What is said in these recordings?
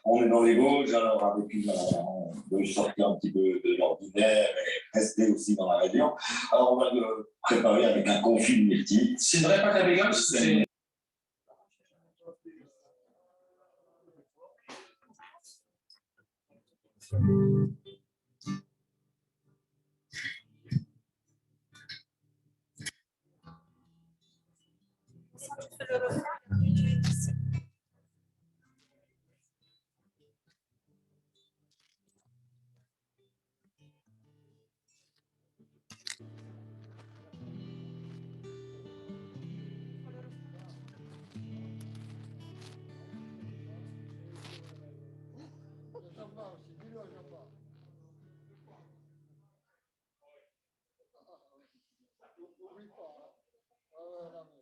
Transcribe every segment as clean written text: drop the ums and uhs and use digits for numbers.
On est dans les Vosges, alors avec on veut sortir un petit peu de l'ordinaire et rester aussi dans la région. Alors on va le préparer avec un confit de myrtille. C'est une vraie pâte à bégone, c'est...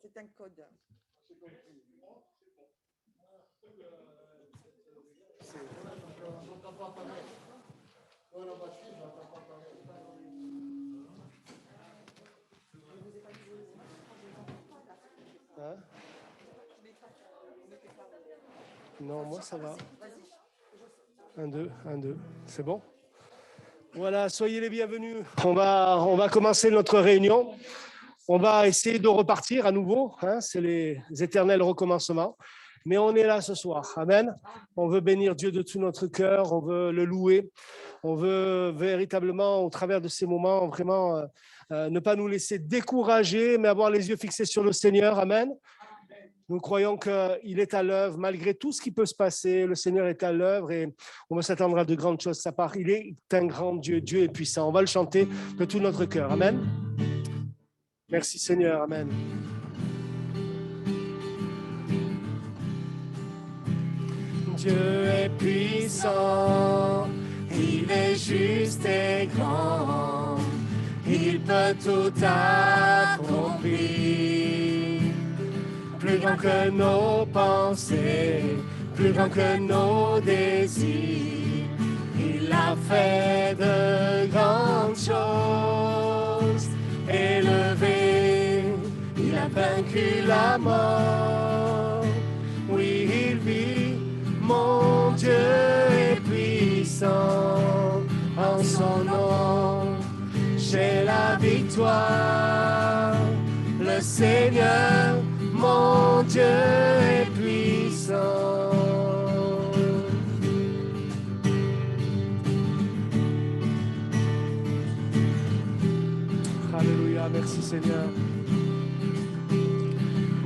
C'est un code. Hein? Non, moi ça va. 1, 2, 1, 2. C'est bon? Voilà, soyez les bienvenus. On va commencer notre réunion. On va essayer de repartir à nouveau. Hein, c'est les éternels recommencements. Mais on est là ce soir. Amen. On veut bénir Dieu de tout notre cœur. On veut le louer. On veut véritablement, au travers de ces moments, vraiment ne pas nous laisser décourager, mais avoir les yeux fixés sur le Seigneur. Amen. Nous croyons qu'il est à l'œuvre, malgré tout ce qui peut se passer. Le Seigneur est à l'œuvre et on va s'attendre à de grandes choses de sa part. Il est un grand Dieu. Dieu est puissant. On va le chanter de tout notre cœur. Amen. Merci Seigneur. Amen. Dieu est puissant. Il est juste et grand. Il peut tout accomplir. Plus grand que nos pensées, plus grand que nos désirs. Il a fait de grandes choses. Élevé, il a vaincu la mort. Oui, il vit, mon Dieu est puissant. En son nom, j'ai la victoire. Le Seigneur, mon Dieu est puissant. Alléluia, merci Seigneur.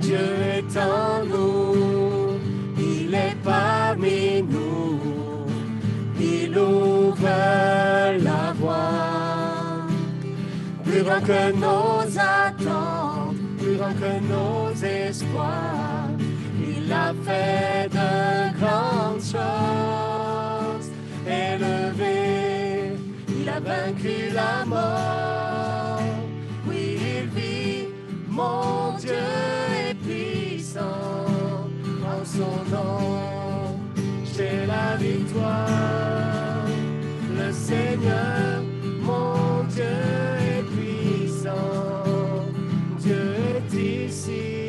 Dieu est en nous, il est parmi nous, il ouvre la voie. Plus grand que nos attentes, plus grand que nos espoirs, il a fait de grandes choses. Élevé, il a vaincu la mort. Oui, il vit, mon Dieu est puissant. En son nom, j'ai la victoire. Le Seigneur, mon Dieu est puissant. Dieu est ici,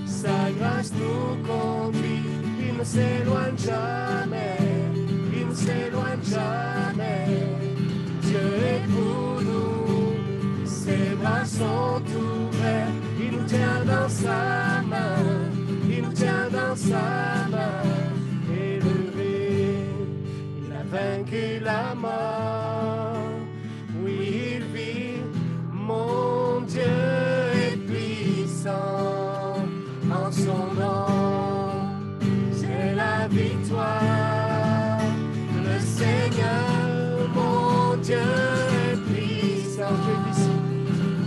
sa grâce nous conduit. Il ne s'éloigne jamais, il ne s'éloigne jamais. Dieu est pour nous, ses bras sont ouverts. Il nous tient dans sa main, il nous tient dans sa main. Élevé, il a vaincu la mort. Oui, il vit, mon Dieu est puissant. En son nom, j'ai la victoire. Le Seigneur, mon Dieu est puissant.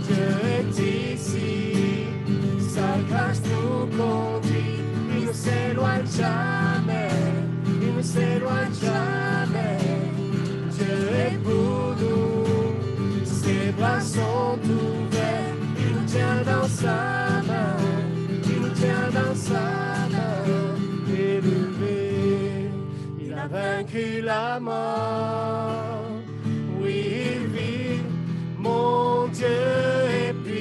Dieu est ici, sa grâce nous conduit. Il ne s'éloigne jamais, il ne s'éloigne jamais. Dieu est pour nous, ses bras sont ouverts. Il nous tient dans sa main, il nous tient dans sa main. Élevé, il a vaincu la mort. Oui, il vit, mon Dieu est puissant.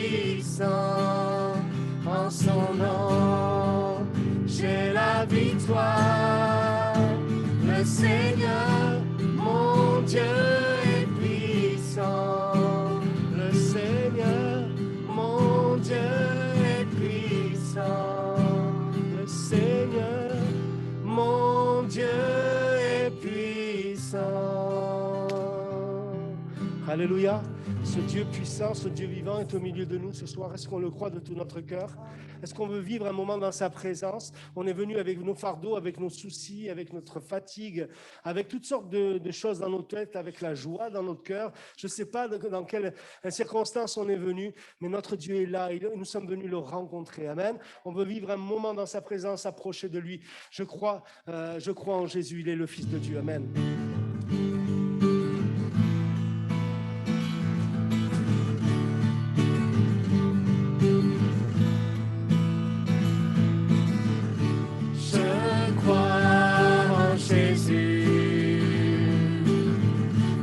Alléluia. Ce Dieu puissant, ce Dieu vivant est au milieu de nous ce soir. Est-ce qu'on le croit de tout notre cœur? Est-ce qu'on veut vivre un moment dans sa présence? On est venu avec nos fardeaux, avec nos soucis, avec notre fatigue, avec toutes sortes de choses dans nos têtes, avec la joie dans notre cœur. Je ne sais pas dans quelles circonstances on est venu, mais notre Dieu est là et nous sommes venus le rencontrer. Amen. On veut vivre un moment dans sa présence, approcher de lui. Je crois en Jésus, il est le Fils de Dieu. Amen.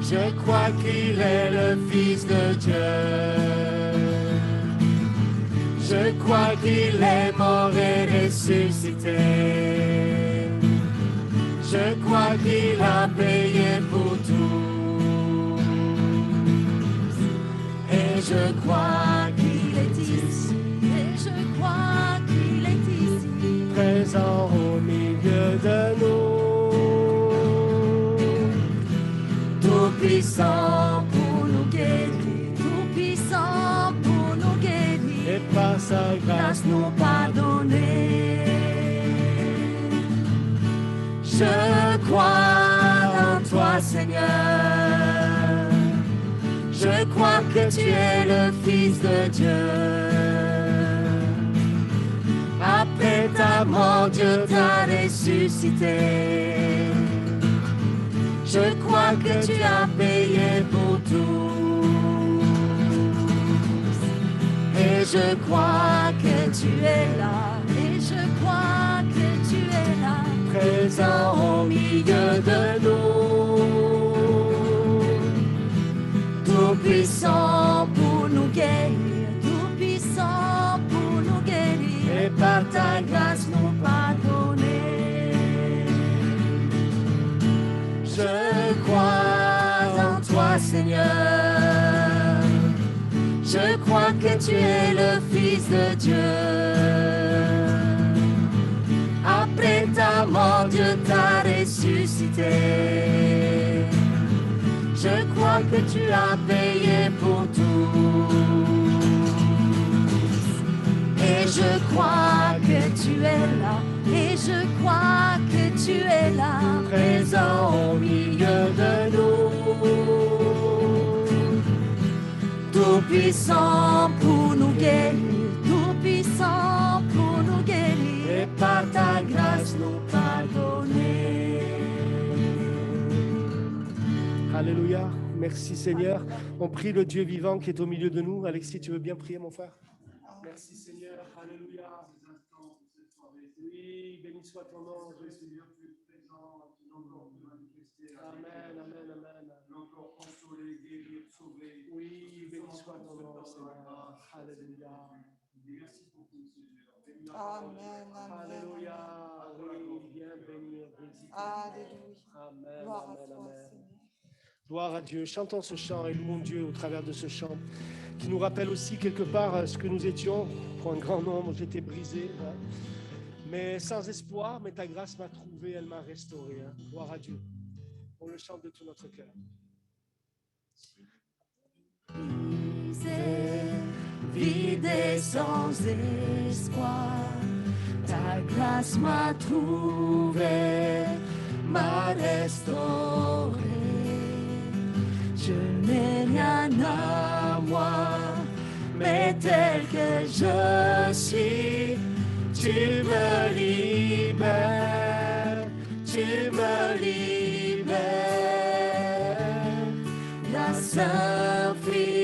Je crois qu'il est le Fils de Dieu. Je crois qu'il est mort et ressuscité. Je crois qu'il a payé pour tout. Et je crois qu'il est ici. Et je crois qu'il est ici. Présent au milieu de nous. Tout-puissant pour nous guérir, tout-puissant pour nous guérir, Et par sa grâce nous pardonner. Je crois en toi, Seigneur. Je crois que tu es le Fils de Dieu. Après ta mort, Dieu t'a ressuscité. Je crois que tu as payé pour tout. Et je crois que tu es là. Et je crois que tu es là. Présent au milieu de nous. Tout puissant pour nous guérir. Tout puissant pour nous guérir. Et par ta grâce nous pardonner. Je crois en toi, Seigneur. Je crois que tu es le Fils de Dieu. Après ta mort, Dieu t'a ressuscité. Je crois que tu as payé pour tout. Et je crois que tu es là. Et je crois que tu es là, présent au milieu de nous. Tout puissant pour nous guérir, tout puissant pour nous guérir, et par ta grâce nous pardonner. Alléluia. Merci Seigneur. On prie le Dieu vivant qui est au milieu de nous. Alexis, tu veux bien prier, mon frère? Merci Seigneur. Alléluia. Oui, béni soit ton nom, Jésus. Amen, amen, amen. Encore consoler, guérir, sauver. Oui, béni soit ton nom, Seigneur. Alléluia. Merci beaucoup, Seigneur. Amen, amen. Alléluia. Oui, viens bénir, visiter. Alléluia. Amen, Gloire à amen, toi, amen. Seigneur. Gloire à Dieu. Chantons ce chant et louons Dieu au travers de ce chant qui nous rappelle aussi quelque part ce que nous étions. Pour un grand nombre, j'étais brisé, hein. Mais sans espoir, mais ta grâce m'a trouvé, elle m'a restauré. Hein. Gloire à Dieu. On le chante de tout notre cœur. Vide et sans espoir, ta grâce m'a trouvé, m'a restauré. Je n'ai rien à moi, mais tel que je suis, tu me libères, tu me libères. Grâce infinie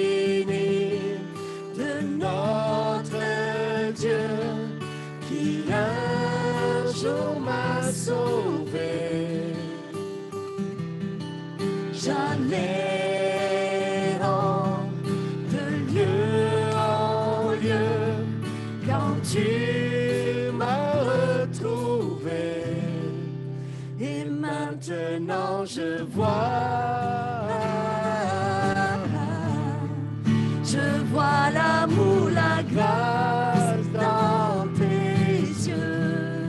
de notre Dieu qui un jour m'a sauvé. J'allais de lieu en lieu quand tu m'as retrouvé. Et maintenant je vois l'amour, la grâce dans tes yeux,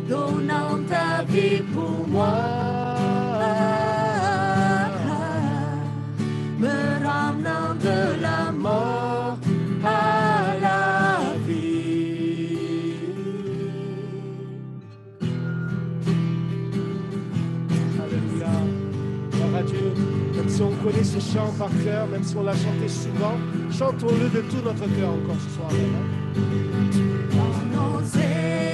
donnant ta vie pour moi, me ce chant par cœur, même si on l'a chanté souvent. Chantons-le de tout notre cœur encore ce soir. Dans nos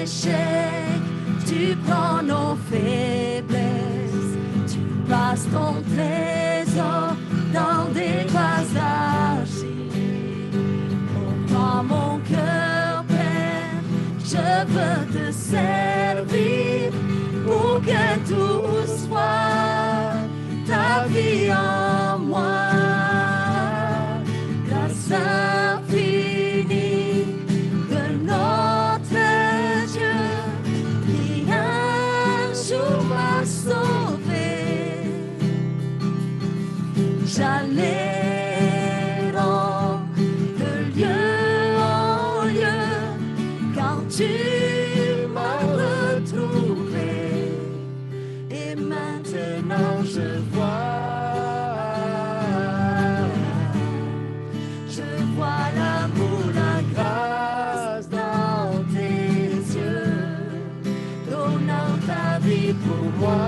échecs, tu prends nos faiblesses, tu places ton trésor dans des vases d'argile. Prends mon cœur, Père, je veux te servir pour que tout soit ta vie en moi. Grâce infinie de notre Dieu qui un jour m'a sauvé. J'allais de lieu en lieu quand tu m'as retrouvé. Et maintenant je vois l'amour, la grâce dans tes yeux, donnant ta vie pour moi.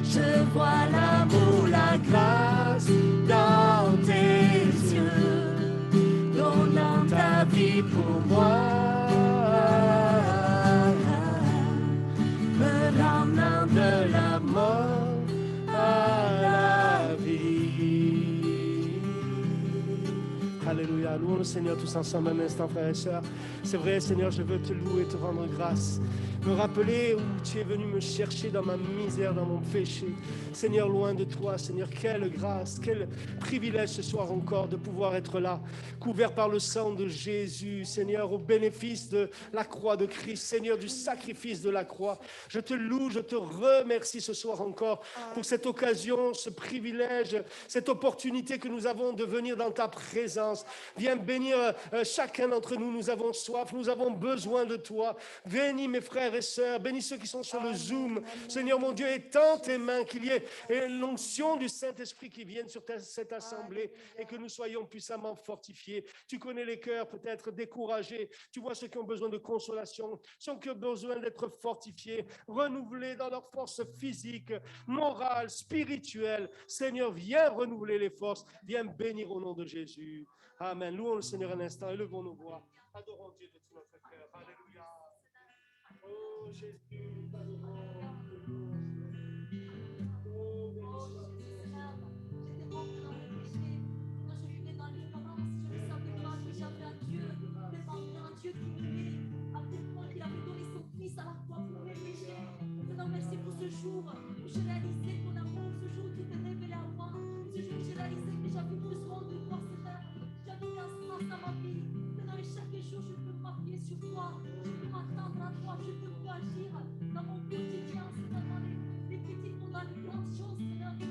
Je vois l'amour, la grâce dans tes yeux, donnant ta vie pour moi, me ramenant de la mort à la vie. Alléluia. Louons le Seigneur tous ensemble un instant, frères et sœurs. C'est vrai, Seigneur, je veux te louer, te rendre grâce. Me rappeler où tu es venu me chercher dans ma misère, dans mon péché. Seigneur, loin de toi, Seigneur, quelle grâce, quel privilège ce soir encore de pouvoir être là, couvert par le sang de Jésus, Seigneur, au bénéfice de la croix de Christ, Seigneur, du sacrifice de la croix. Je te loue, je te remercie ce soir encore pour cette occasion, ce privilège, cette opportunité que nous avons de venir dans ta présence. Viens bénir chacun d'entre nous, nous avons soif, nous avons besoin de toi. Bénis mes frères et sœurs, bénis ceux qui sont sur le Zoom. Seigneur mon Dieu, étends tes mains, qu'il y ait l'onction du Saint-Esprit qui vienne sur cette assemblée et que nous soyons puissamment fortifiés. Tu connais les cœurs peut-être découragés, tu vois ceux qui ont besoin de consolation, ceux qui ont besoin d'être fortifiés, renouvelés dans leur force physique, morale, spirituelle. Seigneur, viens renouveler les forces, viens bénir au nom de Jésus. Amen. Louons le Seigneur un instant, élevons nos voix. Adorons Dieu de tout notre cœur. Alléluia. Oh Jésus, t'adorons. Oh, Dieu qui m'aimait, à tel point qu'il avait donné son fils à la croix pour mes péchés. Seigneur, merci pour ce jour où j'ai réalisé ton amour, ce jour où tu t'es révélé à moi, ce jour où j'ai réalisé que j'avais besoin de toi, Seigneur. J'avais un sens à ma vie. Seigneur, et chaque jour, je peux m'appuyer sur toi, je peux m'attendre à toi, je peux agir dans mon quotidien, Seigneur, dans les petites ou dans les grandes choses, Seigneur. Tu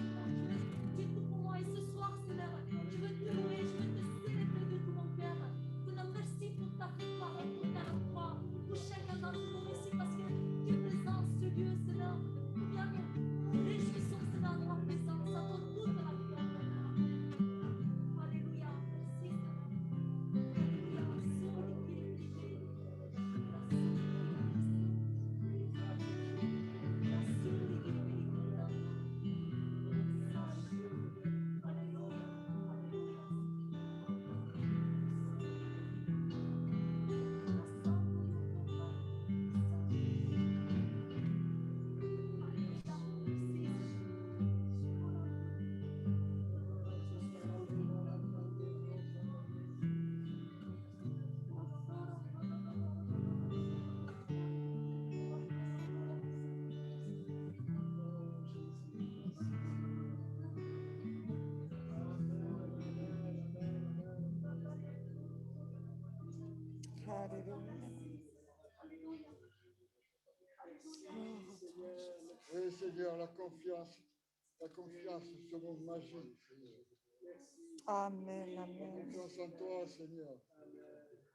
es tout pour moi et ce soir, Seigneur, je veux te louer, je veux te célébrer de tout mon cœur. Seigneur, merci pour ta parole, pour ta croix, pour chacun d'entre nous ici, parce que tu es présent ce lieu, Seigneur. Combien nous réjouissons, Seigneur, de ta présence, à toi toute la gloire. Alléluia, merci, Seigneur. Alléluia, Oui, Seigneur, la confiance ce monde magique. Amen, La amen. confiance en toi, Seigneur.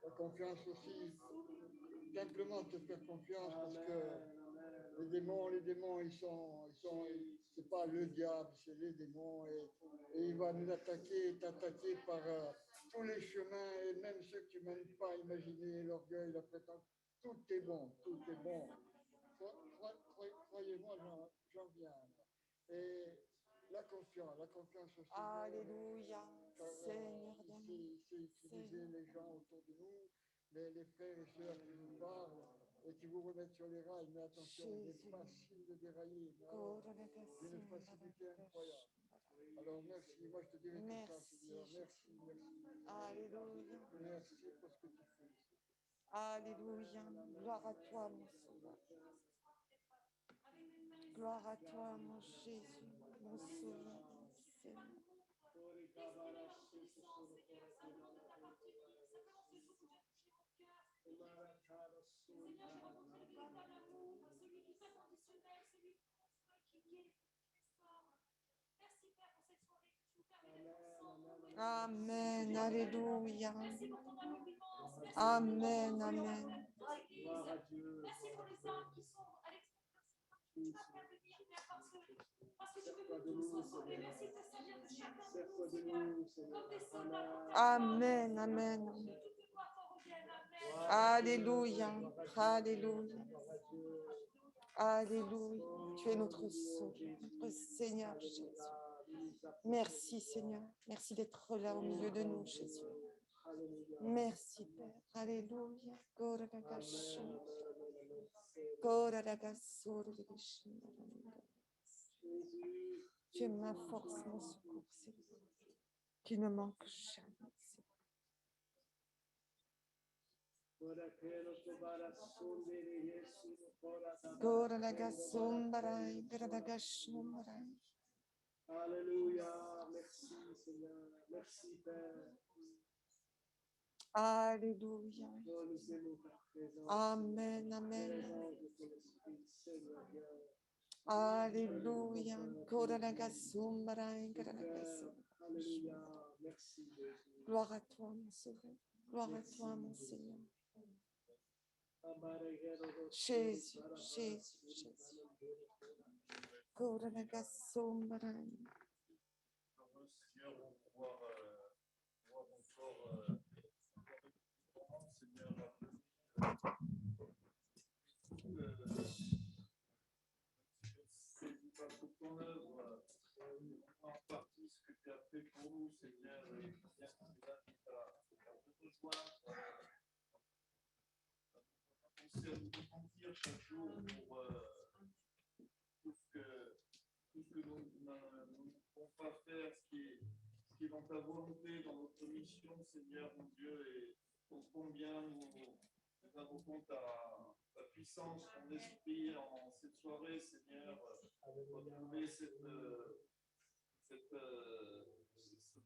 La confiance aussi, simplement te faire confiance parce que les démons, c'est pas le diable, c'est les démons. Et il va nous attaquer, t'attaquer par tous les chemins, et même ceux que tu ne même pas imaginer, l'orgueil, la prétence. Tout est bon, tout est bon. Croyez-moi, j'en viens. Et la confiance au Seigneur. Alléluia, Seigneur de nous. C'est utiliser les gens autour de nous, les frères et sœurs qui nous parlent et qui vous remettent sur les rails. Mais attention, il n'est pas facile de dérailler. D'une facilité incroyable. Alors merci, moi je te dirais tout ça, Seigneur. Merci. Alléluia. Merci pour ce que tu fais. Alléluia. Gloire à toi, mon Sauveur. Gloire à toi, mon Jésus, mon Sauveur, Seigneur. Amen, alléluia. Amen, amen. Merci pour les hommes qui sont à l'extérieur. Tu vas faire venir, Père, parce que tu veux que tous soient sauvés. Merci de te servir de chacun de nous, Seigneur, comme des soldats pour ta Amen, amen. Alléluia, alléluia. Alléluia. Tu es notre Sauveur, notre Seigneur Jésus. Merci, Seigneur. Merci d'être là au milieu de nous, Jésus. Merci, Père. Alléluia. Tu es ma force, mon secours, Seigneur. Tu ne manques jamais, Seigneur. Alléluia, merci Seigneur, merci Père. Alléluia. Nous aimons ta présence. Amen, amen. Présence de ton esprit, Seigneur Dieu. Alléluia. Alléluia, merci Jésus. Gloire à toi, mon Sauveur. Gloire à toi, mon Seigneur. Jésus, Jésus, Jésus. Seigneur, on va pouvoir encore Seigneur, saisis pas toute ton œuvre, en partie ce que tu as fait pour nous, Seigneur, et bien qu'on nous invite à te rejoindre, à nous sentir chaque jour pour tout ce que nous ne pouvons pas faire, ce qui est dans ta volonté, dans notre mission, Seigneur, mon Dieu, et ô combien nous invoquons ta puissance, ton esprit en cette soirée, Seigneur, retrouver ce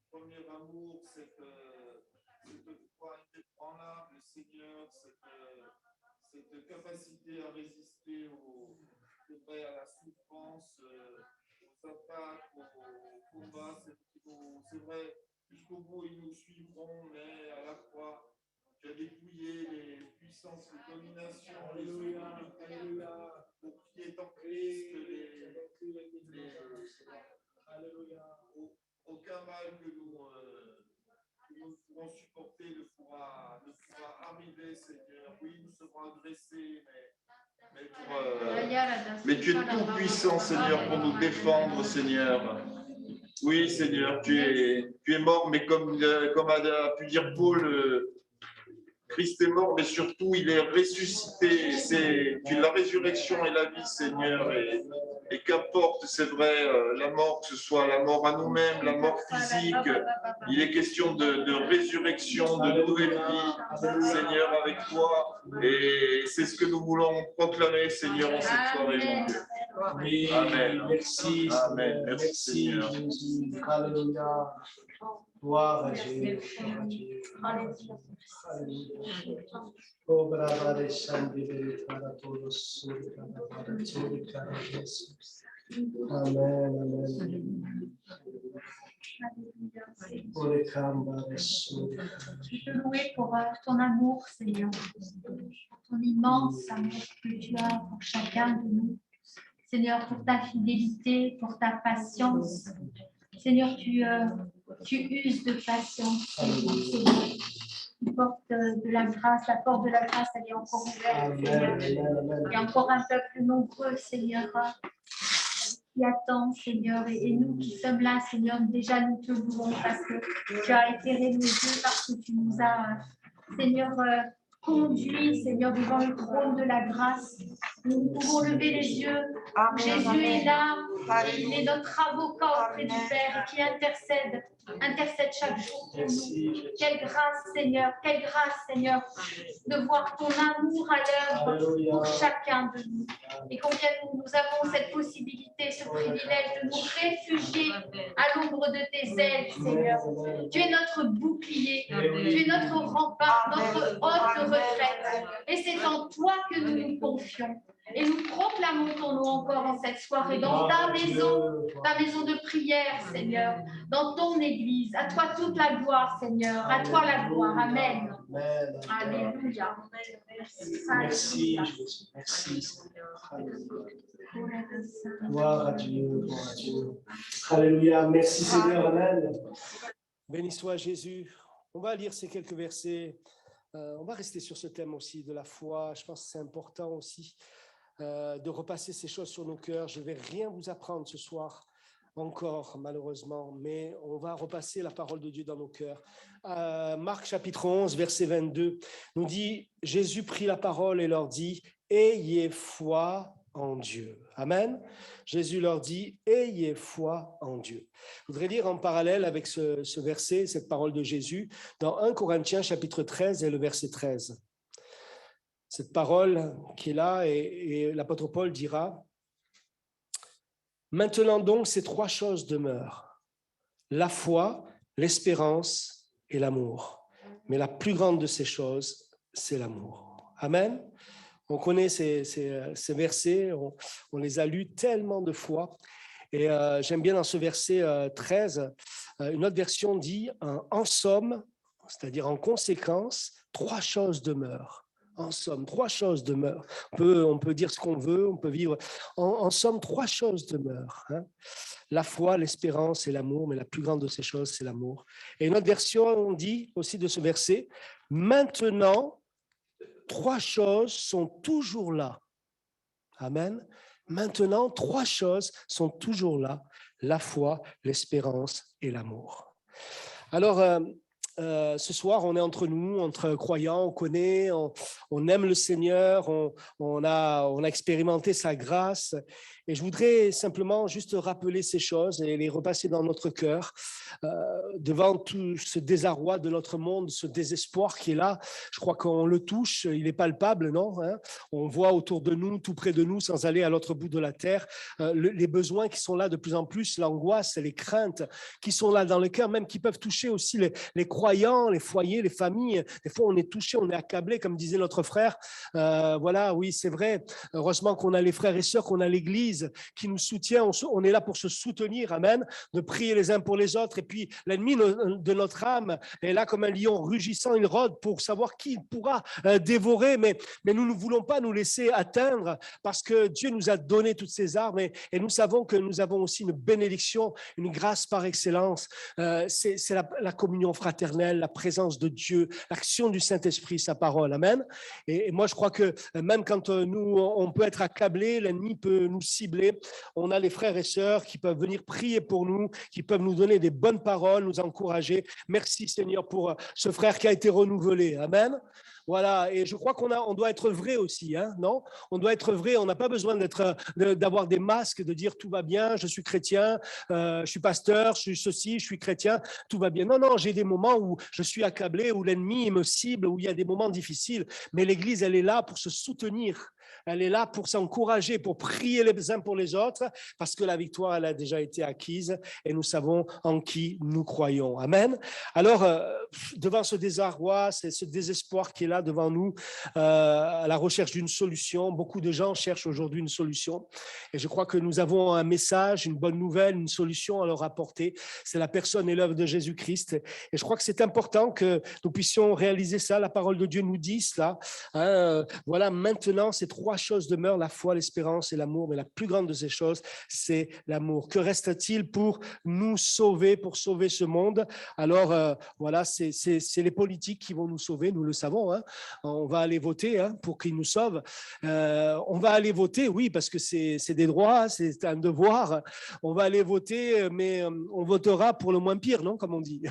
premier amour, cette foi inébranlable, Seigneur, cette capacité à résister à la souffrance, aux attaques, aux combats, c'est vrai, jusqu'au bout ils nous suivront, mais à la fois, tu as dépouillé les puissances de domination, les autorités, pour qui est en Christ, aucun mal que nous pourrons supporter ne pourra arriver, Seigneur. Oui, nous serons agressés, mais tu es tout puissant, Seigneur, pour nous défendre, Seigneur. Oui, Seigneur, tu es mort, mais comme a pu dire Paul, Christ est mort, mais surtout il est ressuscité. Tu es la résurrection et la vie, Seigneur. Et qu'importe, c'est vrai, la mort, que ce soit la mort à nous-mêmes, la mort physique, il est question de résurrection, de nouvelle vie, Seigneur, avec toi. Et c'est ce que nous voulons proclamer, Seigneur, en cette soirée, mon Dieu. Amen. Merci. Amen. Merci, Seigneur. Jésus. Alléluia. Gloire à Dieu. Alléluia. Oh, brava, Shandiri, para todos, para Jesus. Amen, amen. Je te louer pour ton amour, Seigneur. ton immense amour que tu as pour chacun de nous. Seigneur, pour ta fidélité, pour ta patience. Seigneur, tu uses de patience. Seigneur. Tu portes de la grâce, la porte de la grâce, elle est encore ouverte, Seigneur. Il y a encore un peuple nombreux, Seigneur, qui attend, Seigneur, et nous qui sommes là, Seigneur, déjà nous te louons parce que tu as éclairé nos yeux, parce que tu nous as, Seigneur, conduits, Seigneur, devant le trône de la grâce. Nous pouvons lever les yeux. Jésus est là, il est notre avocat auprès du Père et qui intercède chaque jour pour nous. Quelle grâce, Seigneur, de voir ton amour à l'œuvre pour chacun de nous. Et combien nous avons cette possibilité, ce privilège de nous réfugier à l'ombre de tes ailes, Seigneur. Tu es notre bouclier, tu es notre rempart, notre haute retraite. Et c'est en toi que nous nous confions. Et nous proclamons ton nom encore en cette soirée dans ta maison de prière, Seigneur, dans ton église. À toi toute la gloire, Seigneur. À toi la gloire. Amen. Alléluia. Merci, Jésus. Merci. Gloire à Dieu, gloire à Dieu. Alléluia. Merci, Seigneur. Amen. Béni soit Jésus. On va lire ces quelques versets. On va rester sur ce thème aussi de la foi. Je pense que c'est important aussi de repasser ces choses sur nos cœurs. Je ne vais rien vous apprendre ce soir encore, malheureusement, mais on va repasser la parole de Dieu dans nos cœurs. Marc chapitre 11, verset 22, nous dit, Jésus prit la parole et leur dit, « Ayez foi en Dieu. » Amen. Jésus leur dit, « Ayez foi en Dieu. » Je voudrais lire en parallèle avec ce verset, cette parole de Jésus, dans 1 Corinthiens chapitre 13 et le verset 13. Cette parole qui est là, et l'apôtre Paul dira, « Maintenant donc, ces trois choses demeurent, la foi, l'espérance et l'amour. Mais la plus grande de ces choses, c'est l'amour. » Amen. On connaît ces versets, on les a lus tellement de fois. Et j'aime bien dans ce verset 13, une autre version dit, « En somme, c'est-à-dire en conséquence, trois choses demeurent. » En somme, trois choses demeurent. On peut dire ce qu'on veut, on peut vivre. En somme, trois choses demeurent. Hein. La foi, l'espérance et l'amour, mais la plus grande de ces choses, c'est l'amour. Et une autre version, on dit aussi de ce verset, maintenant, trois choses sont toujours là. Amen. Maintenant, trois choses sont toujours là. La foi, l'espérance et l'amour. Alors, ce soir, on est entre nous, entre croyants, on connaît, on aime le Seigneur, on a expérimenté sa grâce. Et je voudrais simplement juste rappeler ces choses et les repasser dans notre cœur devant tout ce désarroi de notre monde, ce désespoir qui est là. Je crois qu'on le touche, il est palpable, non, hein? On voit autour de nous, tout près de nous, sans aller à l'autre bout de la terre, les besoins qui sont là de plus en plus, l'angoisse et les craintes qui sont là dans le cœur, même qui peuvent toucher aussi les croyants, les foyers, les familles. Des fois, on est touché, on est accablé, comme disait notre frère. Voilà, oui, c'est vrai. Heureusement qu'on a les frères et sœurs, qu'on a l'Église qui nous soutient. On est là pour se soutenir, amen, de prier les uns pour les autres. Et puis, l'ennemi de notre âme est là comme un lion rugissant, il rôde pour savoir qui il pourra dévorer. Mais nous ne voulons pas nous laisser atteindre parce que Dieu nous a donné toutes ces armes et nous savons que nous avons aussi une bénédiction, une grâce par excellence. C'est la communion fraternelle, la présence de Dieu, l'action du Saint-Esprit, sa parole. Amen. Et moi, je crois que même quand on peut être accablé, l'ennemi peut nous cibler. On a les frères et sœurs qui peuvent venir prier pour nous, qui peuvent nous donner des bonnes paroles, nous encourager. Merci Seigneur pour ce frère qui a été renouvelé. Amen. Voilà, et je crois on doit être vrai aussi, hein, non? On doit être vrai, on n'a pas besoin d'avoir des masques, de dire tout va bien, je suis chrétien, je suis pasteur, je suis ceci, je suis chrétien, tout va bien. Non, j'ai des moments où je suis accablé, où l'ennemi me cible, où il y a des moments difficiles, mais l'Église, elle est là pour se soutenir. Elle est là pour s'encourager, pour prier les uns pour les autres, parce que la victoire, elle a déjà été acquise et nous savons en qui nous croyons. Amen. Alors, devant ce désarroi, ce désespoir qui est là, là devant nous à la recherche d'une solution. Beaucoup de gens cherchent aujourd'hui une solution. Et je crois que nous avons un message, une bonne nouvelle, une solution à leur apporter. C'est la personne et l'œuvre de Jésus-Christ. Et je crois que c'est important que nous puissions réaliser ça. La parole de Dieu nous dit cela. Voilà, maintenant, ces trois choses demeurent, la foi, l'espérance et l'amour. Mais la plus grande de ces choses, c'est l'amour. Que reste-t-il pour nous sauver, pour sauver ce monde? Alors, voilà, c'est les politiques qui vont nous sauver, nous le savons. On va aller voter pour qu'ils nous sauvent. On va aller voter, oui, parce que c'est des droits, c'est un devoir. On va aller voter, mais on votera pour le moins pire, non, comme on dit.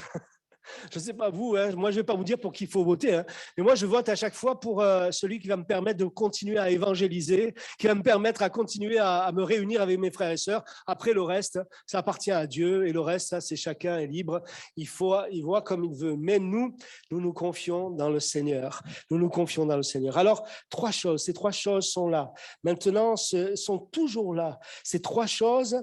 Je ne sais pas vous, moi je ne vais pas vous dire pour qui il faut voter, mais moi je vote à chaque fois pour celui qui va me permettre de continuer à évangéliser, qui va me permettre à continuer à me réunir avec mes frères et sœurs. Après le reste, ça appartient à Dieu et le reste, ça c'est chacun est libre. Il voit comme il veut. Mais nous nous confions dans le Seigneur. Nous nous confions dans le Seigneur. Alors, ces trois choses sont là. Maintenant, sont toujours là. Ces trois choses,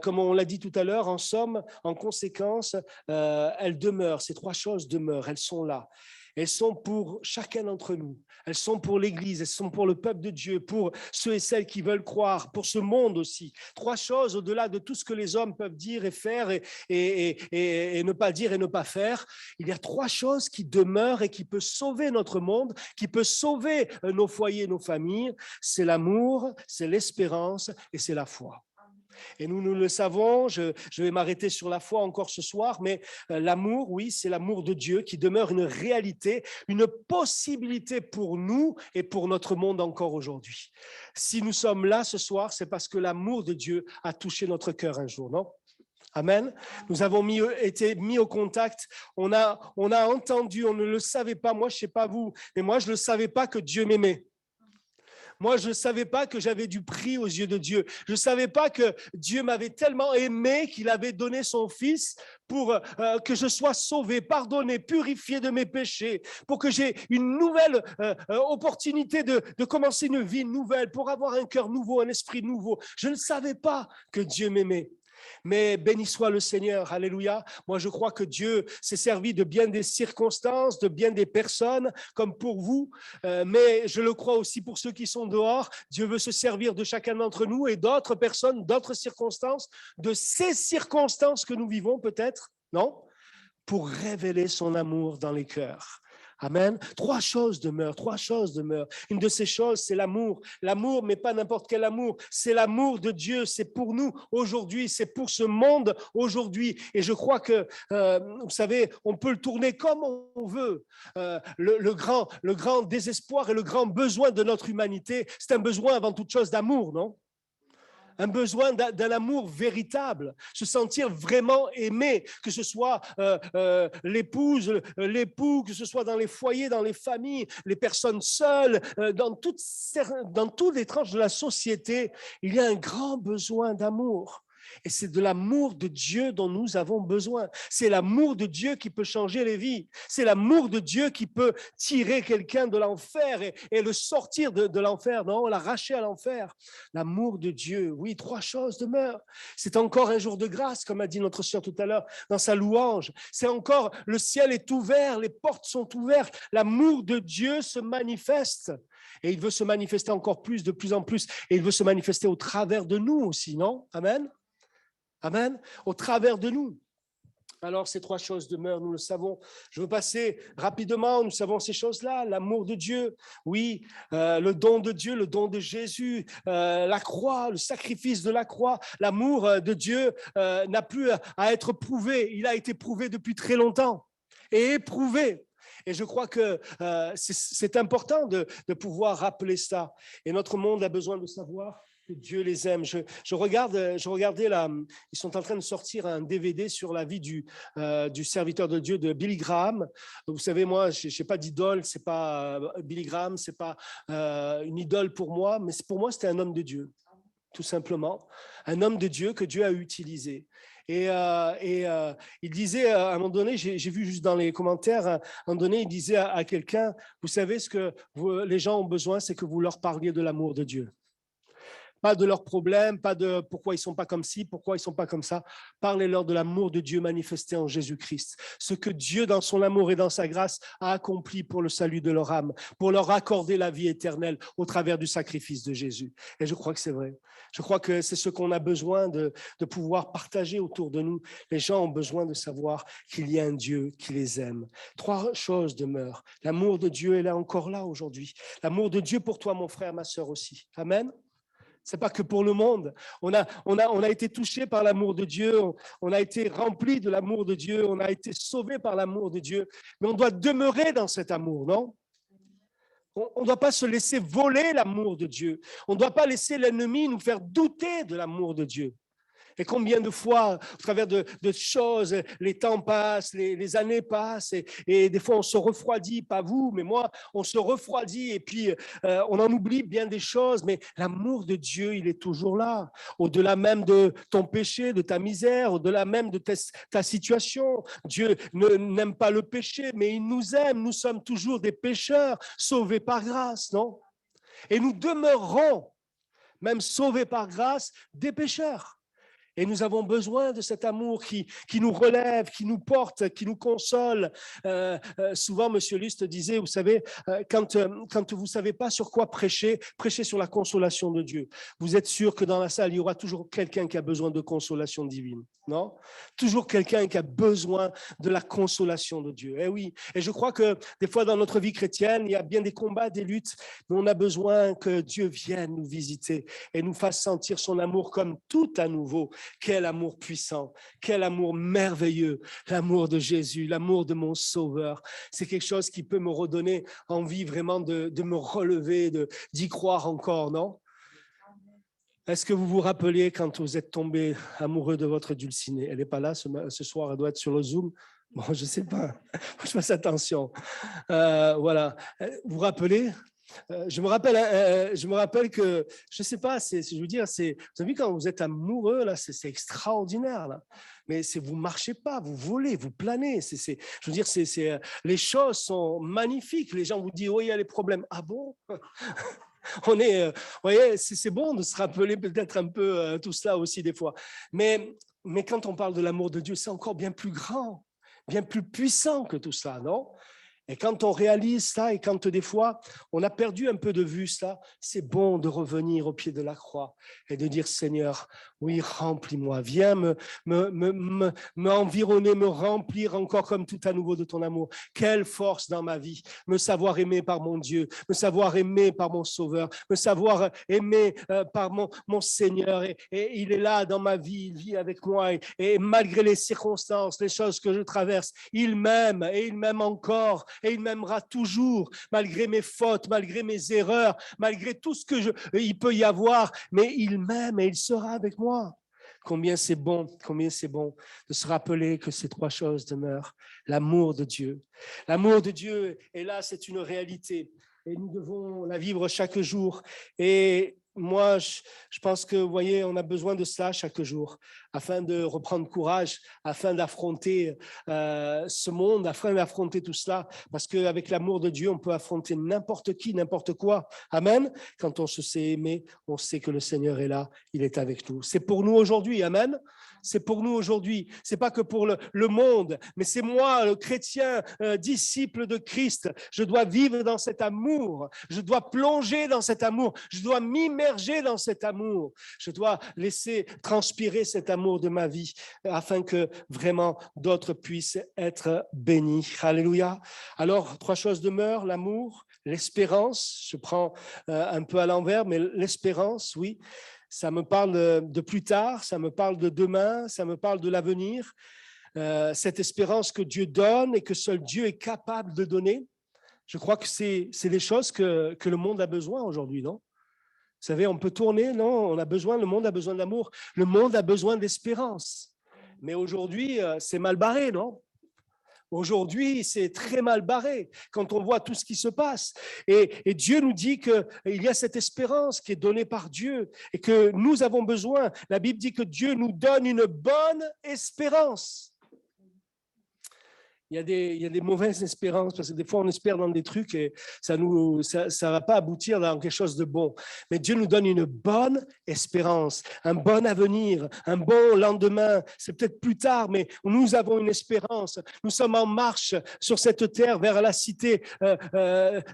comme on l'a dit tout à l'heure, en somme, en conséquence, elles demeurent. Ces trois choses demeurent, elles sont là. Elles sont pour chacun d'entre nous. Elles sont pour l'Église, elles sont pour le peuple de Dieu, pour ceux et celles qui veulent croire, pour ce monde aussi. Trois choses au-delà de tout ce que les hommes peuvent dire et faire et ne pas dire et ne pas faire. Il y a trois choses qui demeurent et qui peuvent sauver notre monde, qui peuvent sauver nos foyers, nos familles. C'est l'amour, c'est l'espérance et c'est la foi. Et nous le savons, je vais m'arrêter sur la foi encore ce soir, mais l'amour, oui, c'est l'amour de Dieu qui demeure une réalité, une possibilité pour nous et pour notre monde encore aujourd'hui. Si nous sommes là ce soir, c'est parce que l'amour de Dieu a touché notre cœur un jour, non ? Amen. Nous avons été mis au contact, on a entendu, on ne le savait pas, moi je ne sais pas vous, mais moi je ne le savais pas que Dieu m'aimait. Moi, je ne savais pas que j'avais du prix aux yeux de Dieu. Je ne savais pas que Dieu m'avait tellement aimé qu'il avait donné son Fils pour que je sois sauvé, pardonné, purifié de mes péchés, pour que j'ai une nouvelle opportunité de commencer une vie nouvelle, pour avoir un cœur nouveau, un esprit nouveau. Je ne savais pas que Dieu m'aimait. Mais béni soit le Seigneur, alléluia. Moi, je crois que Dieu s'est servi de bien des circonstances, de bien des personnes, comme pour vous. Mais je le crois aussi pour ceux qui sont dehors. Dieu veut se servir de chacun d'entre nous et d'autres personnes, d'autres circonstances, de ces circonstances que nous vivons peut-être, non? Pour révéler son amour dans les cœurs. Amen. Trois choses demeurent. Une de ces choses, c'est l'amour. L'amour, mais pas n'importe quel amour. C'est l'amour de Dieu. C'est pour nous aujourd'hui. C'est pour ce monde aujourd'hui. Et je crois que, vous savez, on peut le tourner comme on veut. Le grand désespoir et le grand besoin de notre humanité, c'est un besoin avant toute chose d'amour, non? Un besoin d'un amour véritable, se sentir vraiment aimé, que ce soit l'épouse, l'époux, que ce soit dans les foyers, dans les familles, les personnes seules, dans toutes les tranches de la société, il y a un grand besoin d'amour. Et c'est de l'amour de Dieu dont nous avons besoin. C'est l'amour de Dieu qui peut changer les vies. C'est l'amour de Dieu qui peut tirer quelqu'un de l'enfer et le sortir de l'enfer, non, l'arracher à l'enfer. L'amour de Dieu, oui, trois choses demeurent. C'est encore un jour de grâce, comme a dit notre sœur tout à l'heure dans sa louange. C'est encore, le ciel est ouvert, les portes sont ouvertes. L'amour de Dieu se manifeste. Et il veut se manifester encore plus, de plus en plus. Et il veut se manifester au travers de nous aussi, non? Amen. Amen. Au travers de nous. Alors, ces trois choses demeurent, nous le savons. Je veux passer rapidement, nous savons ces choses-là, l'amour de Dieu, oui, le don de Dieu, le don de Jésus, la croix, le sacrifice de la croix. L'amour de Dieu n'a plus à être prouvé, il a été prouvé depuis très longtemps et éprouvé. Et je crois que c'est important de pouvoir rappeler ça. Et notre monde a besoin de savoir que Dieu les aime. Je regardais là, ils sont en train de sortir un DVD sur la vie du serviteur de Dieu de Billy Graham. Vous savez, moi, je n'ai pas d'idole, c'est pas Billy Graham, c'est pas une idole pour moi, mais pour moi, c'était un homme de Dieu, tout simplement. Un homme de Dieu que Dieu a utilisé. Et il disait, à un moment donné, j'ai vu juste dans les commentaires, à un moment donné, il disait à quelqu'un, vous savez, ce que les gens ont besoin, c'est que vous leur parliez de l'amour de Dieu. pas de leurs problèmes, pas de pourquoi ils ne sont pas comme ci, pourquoi ils ne sont pas comme ça. Parlez-leur de l'amour de Dieu manifesté en Jésus-Christ. Ce que Dieu, dans son amour et dans sa grâce, a accompli pour le salut de leur âme, pour leur accorder la vie éternelle au travers du sacrifice de Jésus. Et je crois que c'est vrai. Je crois que c'est ce qu'on a besoin de pouvoir partager autour de nous. Les gens ont besoin de savoir qu'il y a un Dieu qui les aime. 3 choses demeurent. L'amour de Dieu est là encore là aujourd'hui. L'amour de Dieu pour toi, mon frère, ma sœur aussi. Amen. Ce n'est pas que pour le monde. On a été touché par l'amour de Dieu, on a été rempli de l'amour de Dieu, on a été sauvé par l'amour de Dieu, mais on doit demeurer dans cet amour, non? On ne doit pas se laisser voler l'amour de Dieu. On ne doit pas laisser l'ennemi nous faire douter de l'amour de Dieu. Et combien de fois, au travers de choses, les temps passent, les années passent, et des fois on se refroidit, pas vous, mais moi, on se refroidit, et puis on en oublie bien des choses, mais l'amour de Dieu, il est toujours là, au-delà même de ton péché, de ta misère, au-delà même de ta situation. Dieu n'aime pas le péché, mais il nous aime, nous sommes toujours des pécheurs, sauvés par grâce, non? Et nous demeurerons, même sauvés par grâce, des pécheurs. Et nous avons besoin de cet amour qui nous relève, qui nous porte, qui nous console. Souvent, M. Lust disait, vous savez, quand vous ne savez pas sur quoi prêcher, prêchez sur la consolation de Dieu. Vous êtes sûr que dans la salle, il y aura toujours quelqu'un qui a besoin de consolation divine, non? Toujours quelqu'un qui a besoin de la consolation de Dieu. Eh oui, et je crois que des fois dans notre vie chrétienne, il y a bien des combats, des luttes, mais on a besoin que Dieu vienne nous visiter et nous fasse sentir son amour comme tout à nouveau. Quel amour puissant, quel amour merveilleux, l'amour de Jésus, l'amour de mon Sauveur. C'est quelque chose qui peut me redonner envie vraiment de me relever, d'y croire encore, non? Est-ce que vous vous rappelez quand vous êtes tombé amoureux de votre dulcinée? Elle n'est pas là ce soir, elle doit être sur le Zoom. Bon, je ne sais pas, je fasse attention. Voilà, vous vous rappelez? Je me rappelle que, je ne sais pas, je veux dire, vous avez vu quand vous êtes amoureux, là, c'est extraordinaire, là. Mais vous ne marchez pas, vous volez, vous planez. Je veux dire, les choses sont magnifiques. Les gens vous disent, oui, il y a les problèmes. Ah bon? Vous voyez, c'est bon de se rappeler peut-être un peu tout cela aussi des fois. Mais quand on parle de l'amour de Dieu, c'est encore bien plus grand, bien plus puissant que tout ça, non? Et quand on réalise ça et quand des fois on a perdu un peu de vue ça, c'est bon de revenir au pied de la croix et de dire Seigneur, oui, remplis-moi, viens me environner, me remplir encore comme tout à nouveau de ton amour. Quelle force dans ma vie, me savoir aimer par mon Dieu, me savoir aimer par mon Sauveur, me savoir aimer par mon Seigneur. Et il est là dans ma vie, il vit avec moi et malgré les circonstances, les choses que je traverse, il m'aime et il m'aime encore. Et il m'aimera toujours, malgré mes fautes, malgré mes erreurs, malgré tout ce il peut y avoir, mais il m'aime et il sera avec moi. Combien c'est bon de se rappeler que ces 3 choses demeurent. L'amour de Dieu. L'amour de Dieu est là, c'est une réalité. Et nous devons la vivre chaque jour. Et moi, je pense que, vous voyez, on a besoin de cela chaque jour, afin de reprendre courage, afin d'affronter ce monde, afin d'affronter tout cela, parce qu'avec l'amour de Dieu, on peut affronter n'importe qui, n'importe quoi. Amen. Quand on se sait aimer, on sait que le Seigneur est là, il est avec nous. C'est pour nous aujourd'hui, amen. C'est pour nous aujourd'hui. C'est pas que pour le monde, mais c'est moi, le chrétien, disciple de Christ. Je dois vivre dans cet amour. Je dois plonger dans cet amour. Je dois m'immerger dans cet amour. Je dois laisser transpirer cet amour de ma vie afin que vraiment d'autres puissent être bénis. Alléluia. Alors, 3 choses demeurent, l'amour, l'espérance. Je prends un peu à l'envers, mais l'espérance, oui. Ça me parle de plus tard, ça me parle de demain, ça me parle de l'avenir. Cette espérance que Dieu donne et que seul Dieu est capable de donner. Je crois que c'est des choses que le monde a besoin aujourd'hui, non? Vous savez, on peut tourner, non? Le monde a besoin d'amour, le monde a besoin d'espérance. Mais aujourd'hui, c'est mal barré, non? Aujourd'hui, c'est très mal barré quand on voit tout ce qui se passe. Et Dieu nous dit qu'il y a cette espérance qui est donnée par Dieu et que nous avons besoin. La Bible dit que Dieu nous donne une bonne espérance. il y a des mauvaises espérances, parce que des fois, on espère dans des trucs et ça va pas aboutir dans quelque chose de bon. Mais Dieu nous donne une bonne espérance, un bon avenir, un bon lendemain. C'est peut-être plus tard, mais nous avons une espérance. Nous sommes en marche sur cette terre vers la cité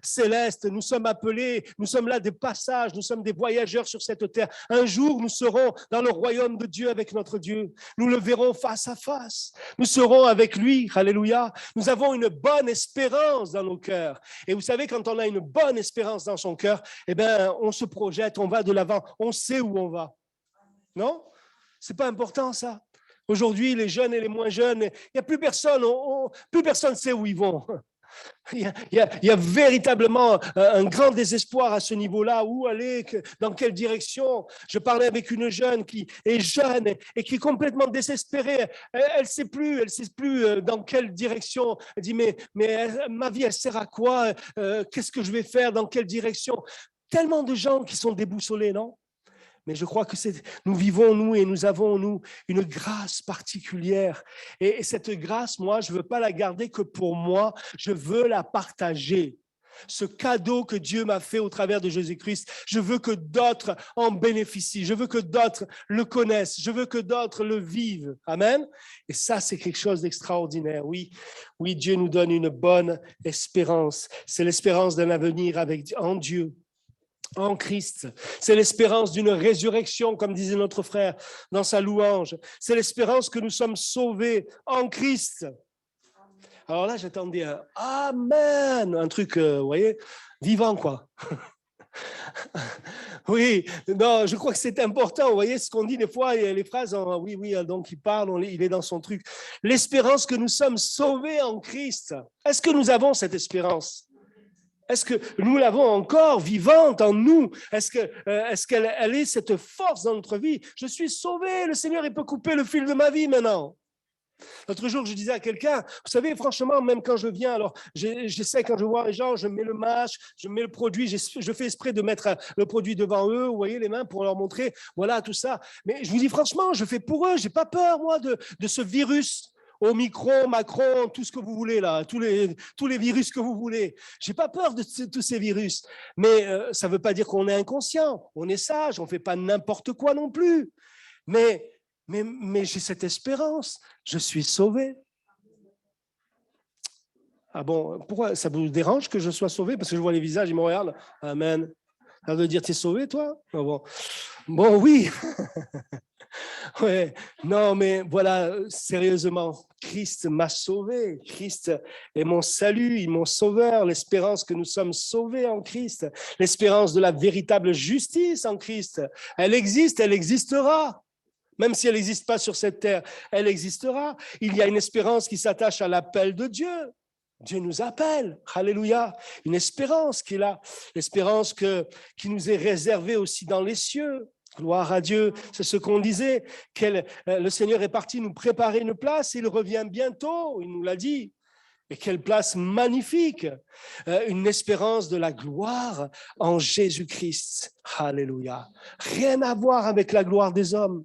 céleste. Nous sommes appelés, nous sommes là des passages, nous sommes des voyageurs sur cette terre. Un jour, nous serons dans le royaume de Dieu avec notre Dieu. Nous le verrons face à face. Nous serons avec lui. Alléluia. Nous avons une bonne espérance dans nos cœurs. Et vous savez, quand on a une bonne espérance dans son cœur, eh bien, on se projette, on va de l'avant, on sait où on va. Non? C'est pas important, ça. Aujourd'hui, les jeunes et les moins jeunes, il n'y a plus personne, plus personne ne sait où ils vont. Il y a véritablement un grand désespoir à ce niveau-là. Où aller, dans quelle direction? Je parlais avec une jeune qui est jeune et qui est complètement désespérée. Elle ne sait plus dans quelle direction. Elle dit, mais ma vie, elle sert à quoi? Qu'est-ce que je vais faire? Dans quelle direction? Tellement de gens qui sont déboussolés, non? Mais je crois que nous vivons, nous, et nous avons, nous, une grâce particulière. Et cette grâce, moi, je ne veux pas la garder que pour moi, je veux la partager. Ce cadeau que Dieu m'a fait au travers de Jésus-Christ, je veux que d'autres en bénéficient, je veux que d'autres le connaissent, je veux que d'autres le vivent. Amen. Et ça, c'est quelque chose d'extraordinaire. Oui, Dieu nous donne une bonne espérance. C'est l'espérance d'un avenir en Dieu. En Christ. C'est l'espérance d'une résurrection, comme disait notre frère dans sa louange. C'est l'espérance que nous sommes sauvés en Christ. Alors là, j'attendais un Amen, un truc, vous voyez, vivant, quoi. Oui, non, je crois que c'est important. Vous voyez ce qu'on dit des fois, les phrases, oui, donc il parle, il est dans son truc. L'espérance que nous sommes sauvés en Christ. Est-ce que nous avons cette espérance? Est-ce que nous l'avons encore vivante en nous? Est-ce qu'elle est cette force dans notre vie? Je suis sauvé, le Seigneur, il peut couper le fil de ma vie maintenant. L'autre jour, je disais à quelqu'un, vous savez, franchement, même quand je viens, alors j'essaie, quand je vois les gens, je mets le masque, je mets le produit, je fais exprès de mettre le produit devant eux, vous voyez, les mains, pour leur montrer, voilà, tout ça. Mais je vous dis franchement, je fais pour eux, je n'ai pas peur, moi, de ce virus. Omicron, Macron, tout ce que vous voulez là, tous les virus que vous voulez. Je n'ai pas peur de tous ces virus, mais ça ne veut pas dire qu'on est inconscient, on est sage, on ne fait pas n'importe quoi non plus. Mais j'ai cette espérance, je suis sauvé. Ah bon, pourquoi ça vous dérange que je sois sauvé? Parce que je vois les visages, ils me regardent. Amen. Ça veut dire, tu es sauvé, toi? Ah bon, oui. Ouais, non, mais voilà, sérieusement, Christ m'a sauvé. Christ est mon salut, il est mon sauveur. L'espérance que nous sommes sauvés en Christ, l'espérance de la véritable justice en Christ, elle existe, elle existera. Même si elle n'existe pas sur cette terre, elle existera. Il y a une espérance qui s'attache à l'appel de Dieu. Dieu nous appelle, alléluia, une espérance qui est là, l'espérance qui nous est réservée aussi dans les cieux. Gloire à Dieu, c'est ce qu'on disait, le Seigneur est parti nous préparer une place, il revient bientôt, il nous l'a dit. Et quelle place magnifique, une espérance de la gloire en Jésus-Christ, alléluia. Rien à voir avec la gloire des hommes.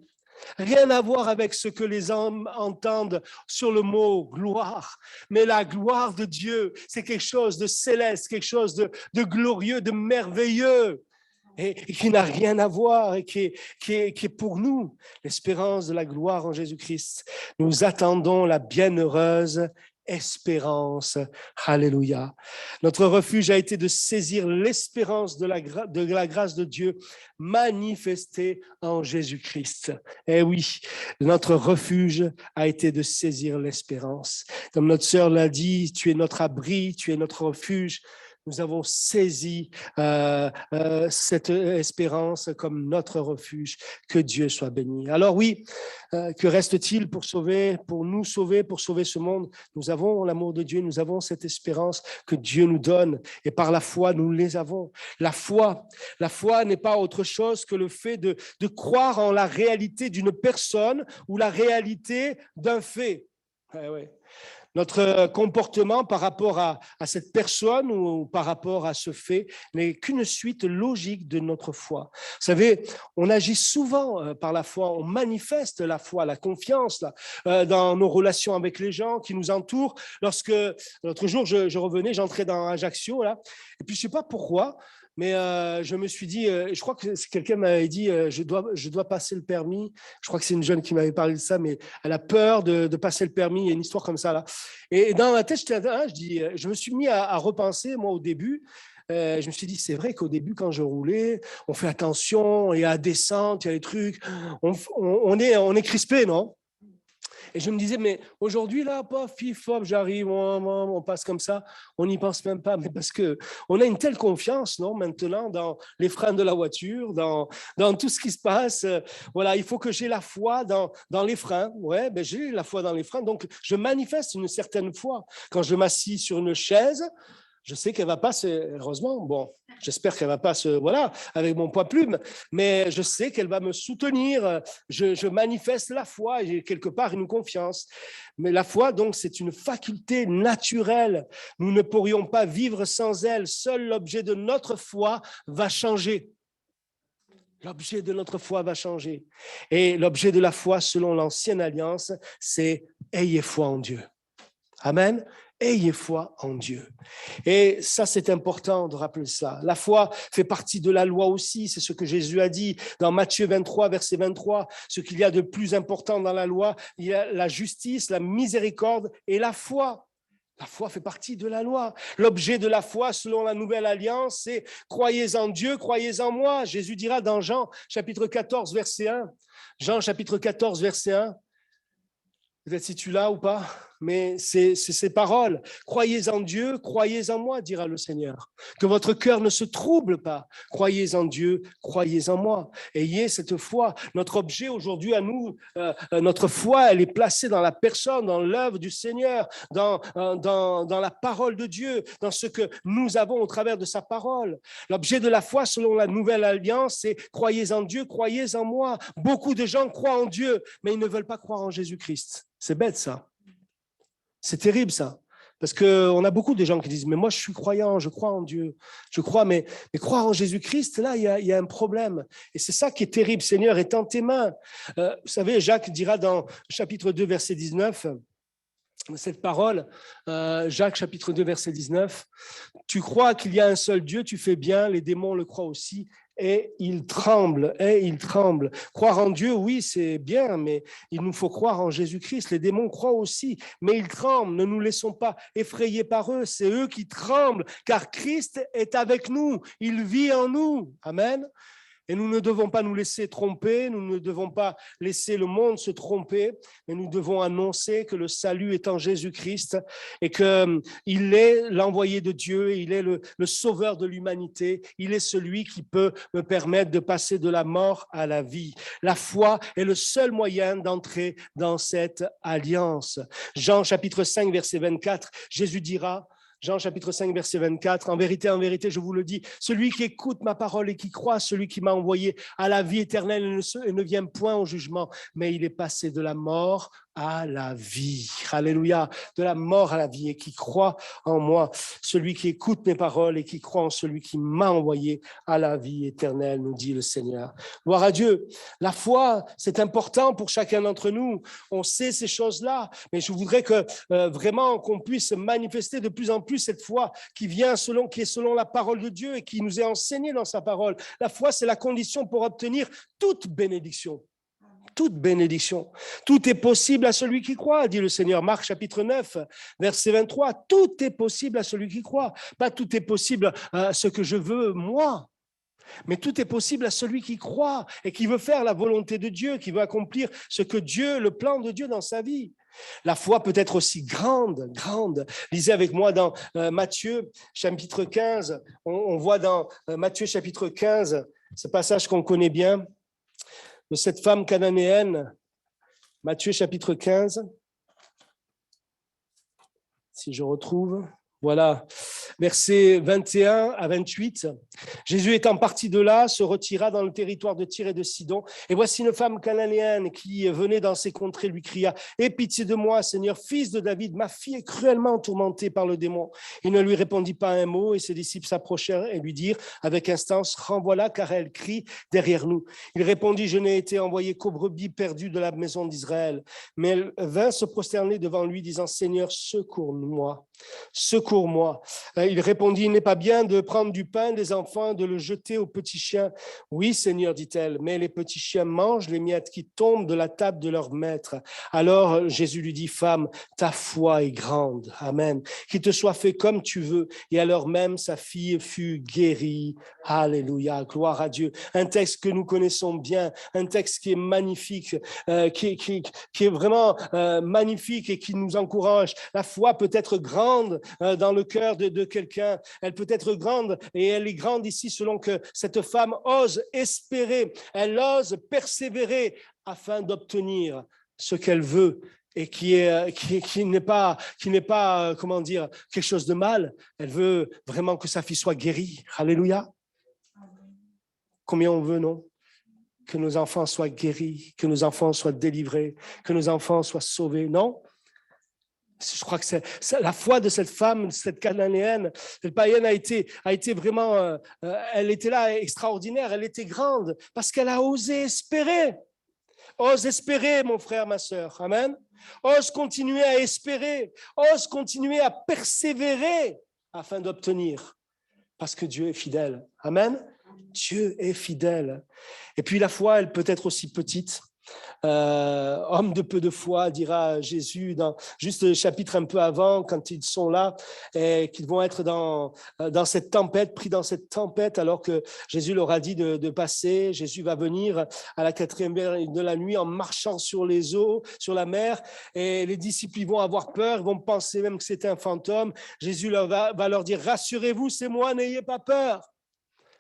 Rien à voir avec ce que les hommes entendent sur le mot gloire. Mais la gloire de Dieu, c'est quelque chose de céleste, quelque chose de glorieux, de merveilleux. Et qui n'a rien à voir et qui est pour nous l'espérance de la gloire en Jésus-Christ. Nous attendons la bienheureuse espérance. Alléluia. Notre refuge a été de saisir l'espérance de la grâce de Dieu manifestée en Jésus-Christ. Eh oui, notre refuge a été de saisir l'espérance. Comme notre sœur l'a dit, tu es notre abri, tu es notre refuge. Nous avons saisi cette espérance comme notre refuge. Que Dieu soit béni. Alors oui, que reste-t-il pour nous sauver, pour sauver ce monde? Nous avons l'amour de Dieu, nous avons cette espérance que Dieu nous donne et par la foi, nous les avons. La foi n'est pas autre chose que le fait de croire en la réalité d'une personne ou la réalité d'un fait. Ouais. Notre comportement par rapport à cette personne ou par rapport à ce fait n'est qu'une suite logique de notre foi. Vous savez, on agit souvent par la foi, on manifeste la foi, la confiance dans nos relations avec les gens qui nous entourent. Lorsque l'autre jour, je revenais, j'entrais dans Ajaccio, là, et puis je ne sais pas pourquoi, mais je me suis dit, je crois que quelqu'un m'avait dit, je dois passer le permis. Je crois que c'est une jeune qui m'avait parlé de ça, mais elle a peur de passer le permis. Il y a une histoire comme ça là. Et dans ma tête, je me suis mis à repenser, moi, au début. Je me suis dit, c'est vrai qu'au début, quand je roulais, on fait attention, il y a la descente, il y a les trucs. On est crispé, non? Et je me disais, mais aujourd'hui, là, paf, pif, hop, j'arrive, on passe comme ça, on n'y pense même pas, mais parce qu'on a une telle confiance, non, maintenant, dans les freins de la voiture, dans tout ce qui se passe. Voilà, il faut que j'ai la foi dans les freins. Ouais, ben, j'ai la foi dans les freins, donc je manifeste une certaine foi. Quand je m'assis sur une chaise, je sais qu'elle va pas heureusement, bon, j'espère qu'elle va pas voilà, avec mon poids plume, mais je sais qu'elle va me soutenir. Je manifeste la foi et quelque part une confiance. Mais la foi, donc, c'est une faculté naturelle. Nous ne pourrions pas vivre sans elle. Seul l'objet de notre foi va changer. L'objet de notre foi va changer. Et l'objet de la foi, selon l'Ancienne Alliance, c'est « ayez foi en Dieu ». Amen. Ayez foi en Dieu. Et ça, c'est important de rappeler ça. La foi fait partie de la loi aussi. C'est ce que Jésus a dit dans Matthieu 23, verset 23. Ce qu'il y a de plus important dans la loi, il y a la justice, la miséricorde et la foi. La foi fait partie de la loi. L'objet de la foi, selon la Nouvelle Alliance, c'est « croyez en Dieu, croyez en moi ». Jésus dira dans Jean, chapitre 14, verset 1. Jean, chapitre 14, verset 1. Peut-être si tu l'as ou pas, mais c'est ces paroles. Croyez en Dieu, croyez en moi, dira le Seigneur. Que votre cœur ne se trouble pas. Croyez en Dieu, croyez en moi. Ayez cette foi. Notre objet aujourd'hui à nous, notre foi, elle est placée dans la personne, dans l'œuvre du Seigneur, dans la parole de Dieu, dans ce que nous avons au travers de sa parole. L'objet de la foi, selon la Nouvelle Alliance, c'est croyez en Dieu, croyez en moi. Beaucoup de gens croient en Dieu, mais ils ne veulent pas croire en Jésus-Christ. C'est bête, ça. C'est terrible, ça. Parce qu'on a beaucoup de gens qui disent « Mais moi, je suis croyant, je crois en Dieu. Je crois, mais croire en Jésus-Christ, là, il y a un problème. » Et c'est ça qui est terrible. « Seigneur, étends tes mains. » Vous savez, Jacques dira dans chapitre 2, verset 19, cette parole, Jacques, chapitre 2, verset 19, « Tu crois qu'il y a un seul Dieu, tu fais bien, les démons le croient aussi. » Et il tremble, Croire en Dieu, oui, c'est bien, mais il nous faut croire en Jésus-Christ. Les démons croient aussi, mais ils tremblent. Ne nous laissons pas effrayer par eux. C'est eux qui tremblent, car Christ est avec nous. Il vit en nous. Amen. Et nous ne devons pas nous laisser tromper, nous ne devons pas laisser le monde se tromper, mais nous devons annoncer que le salut est en Jésus-Christ et qu'il est l'envoyé de Dieu, il est le sauveur de l'humanité, il est celui qui peut me permettre de passer de la mort à la vie. La foi est le seul moyen d'entrer dans cette alliance. Jean chapitre 5, verset 24, Jésus dira, Jean chapitre 5, verset 24, en vérité, je vous le dis, celui qui écoute ma parole et qui croit, celui qui m'a envoyé à la vie éternelle et ne vient point au jugement, mais il est passé de la mort à la vie. Alléluia, de la mort à la vie et qui croit en moi, celui qui écoute mes paroles et qui croit en celui qui m'a envoyé à la vie éternelle, nous dit le Seigneur. Gloire à Dieu. La foi, c'est important pour chacun d'entre nous. On sait ces choses-là, mais je voudrais que vraiment qu'on puisse manifester de plus en plus cette foi qui est selon la parole de Dieu et qui nous est enseignée dans sa parole. La foi, c'est la condition pour obtenir toute bénédiction. Toute bénédiction. Tout est possible à celui qui croit, dit le Seigneur. Marc chapitre 9, verset 23. Tout est possible à celui qui croit. Pas tout est possible à ce que je veux, moi. Mais tout est possible à celui qui croit et qui veut faire la volonté de Dieu, qui veut accomplir ce que Dieu, le plan de Dieu dans sa vie. La foi peut être aussi grande. Lisez avec moi dans Matthieu chapitre 15. On voit dans Matthieu chapitre 15, ce passage qu'on connaît bien, de cette femme cananéenne, Matthieu chapitre 15, si je retrouve, Voilà, versets 21 à 28. Jésus étant parti de là, se retira dans le territoire de Tyr et de Sidon. Et voici une femme cananéenne qui venait dans ces contrées lui cria « Aie pitié de moi, Seigneur, fils de David, ma fille est cruellement tourmentée par le démon. » Il ne lui répondit pas un mot et ses disciples s'approchèrent et lui dirent avec instance « Renvoie-la car elle crie derrière nous. » Il répondit « Je n'ai été envoyé qu'aux brebis perdues de la maison d'Israël. » Mais elle vint se prosterner devant lui disant « Seigneur, secours-moi. Secours-moi. » Il répondit, il n'est pas bien de prendre du pain des enfants, de le jeter aux petits chiens. Oui, Seigneur, dit-elle, mais les petits chiens mangent les miettes qui tombent de la table de leur maître. Alors Jésus lui dit, femme, ta foi est grande. Amen. Qu'il te soit fait comme tu veux. Et alors même, sa fille fut guérie. Alléluia, gloire à Dieu. Un texte que nous connaissons bien, un texte qui est magnifique, qui est vraiment magnifique et qui nous encourage. La foi peut être grande dans le cœur de quelqu'un. Elle peut être grande et elle est grande ici selon que cette femme ose espérer, elle ose persévérer afin d'obtenir ce qu'elle veut et qui n'est pas comment dire, quelque chose de mal. Elle veut vraiment que sa fille soit guérie. Alléluia. Combien on veut, non? Que nos enfants soient guéris, que nos enfants soient délivrés, que nos enfants soient sauvés, non? Je crois que c'est la foi de cette femme, cette cananéenne, cette païenne a été vraiment, elle était là extraordinaire, elle était grande parce qu'elle a osé espérer. Ose espérer, mon frère, ma sœur. Amen. Ose continuer à espérer, ose continuer à persévérer afin d'obtenir parce que Dieu est fidèle. Amen. Dieu est fidèle. Et puis la foi, elle peut être aussi petite. Homme de peu de foi, dira Jésus dans juste le chapitre un peu avant, quand ils sont là et qu'ils vont être dans cette tempête, pris dans cette tempête, alors que Jésus leur a dit de passer. Jésus va venir à la 4e heure de la nuit en marchant sur les eaux, sur la mer, et les disciples ils vont avoir peur, ils vont penser même que c'est un fantôme. Jésus va leur dire, rassurez-vous, c'est moi, n'ayez pas peur.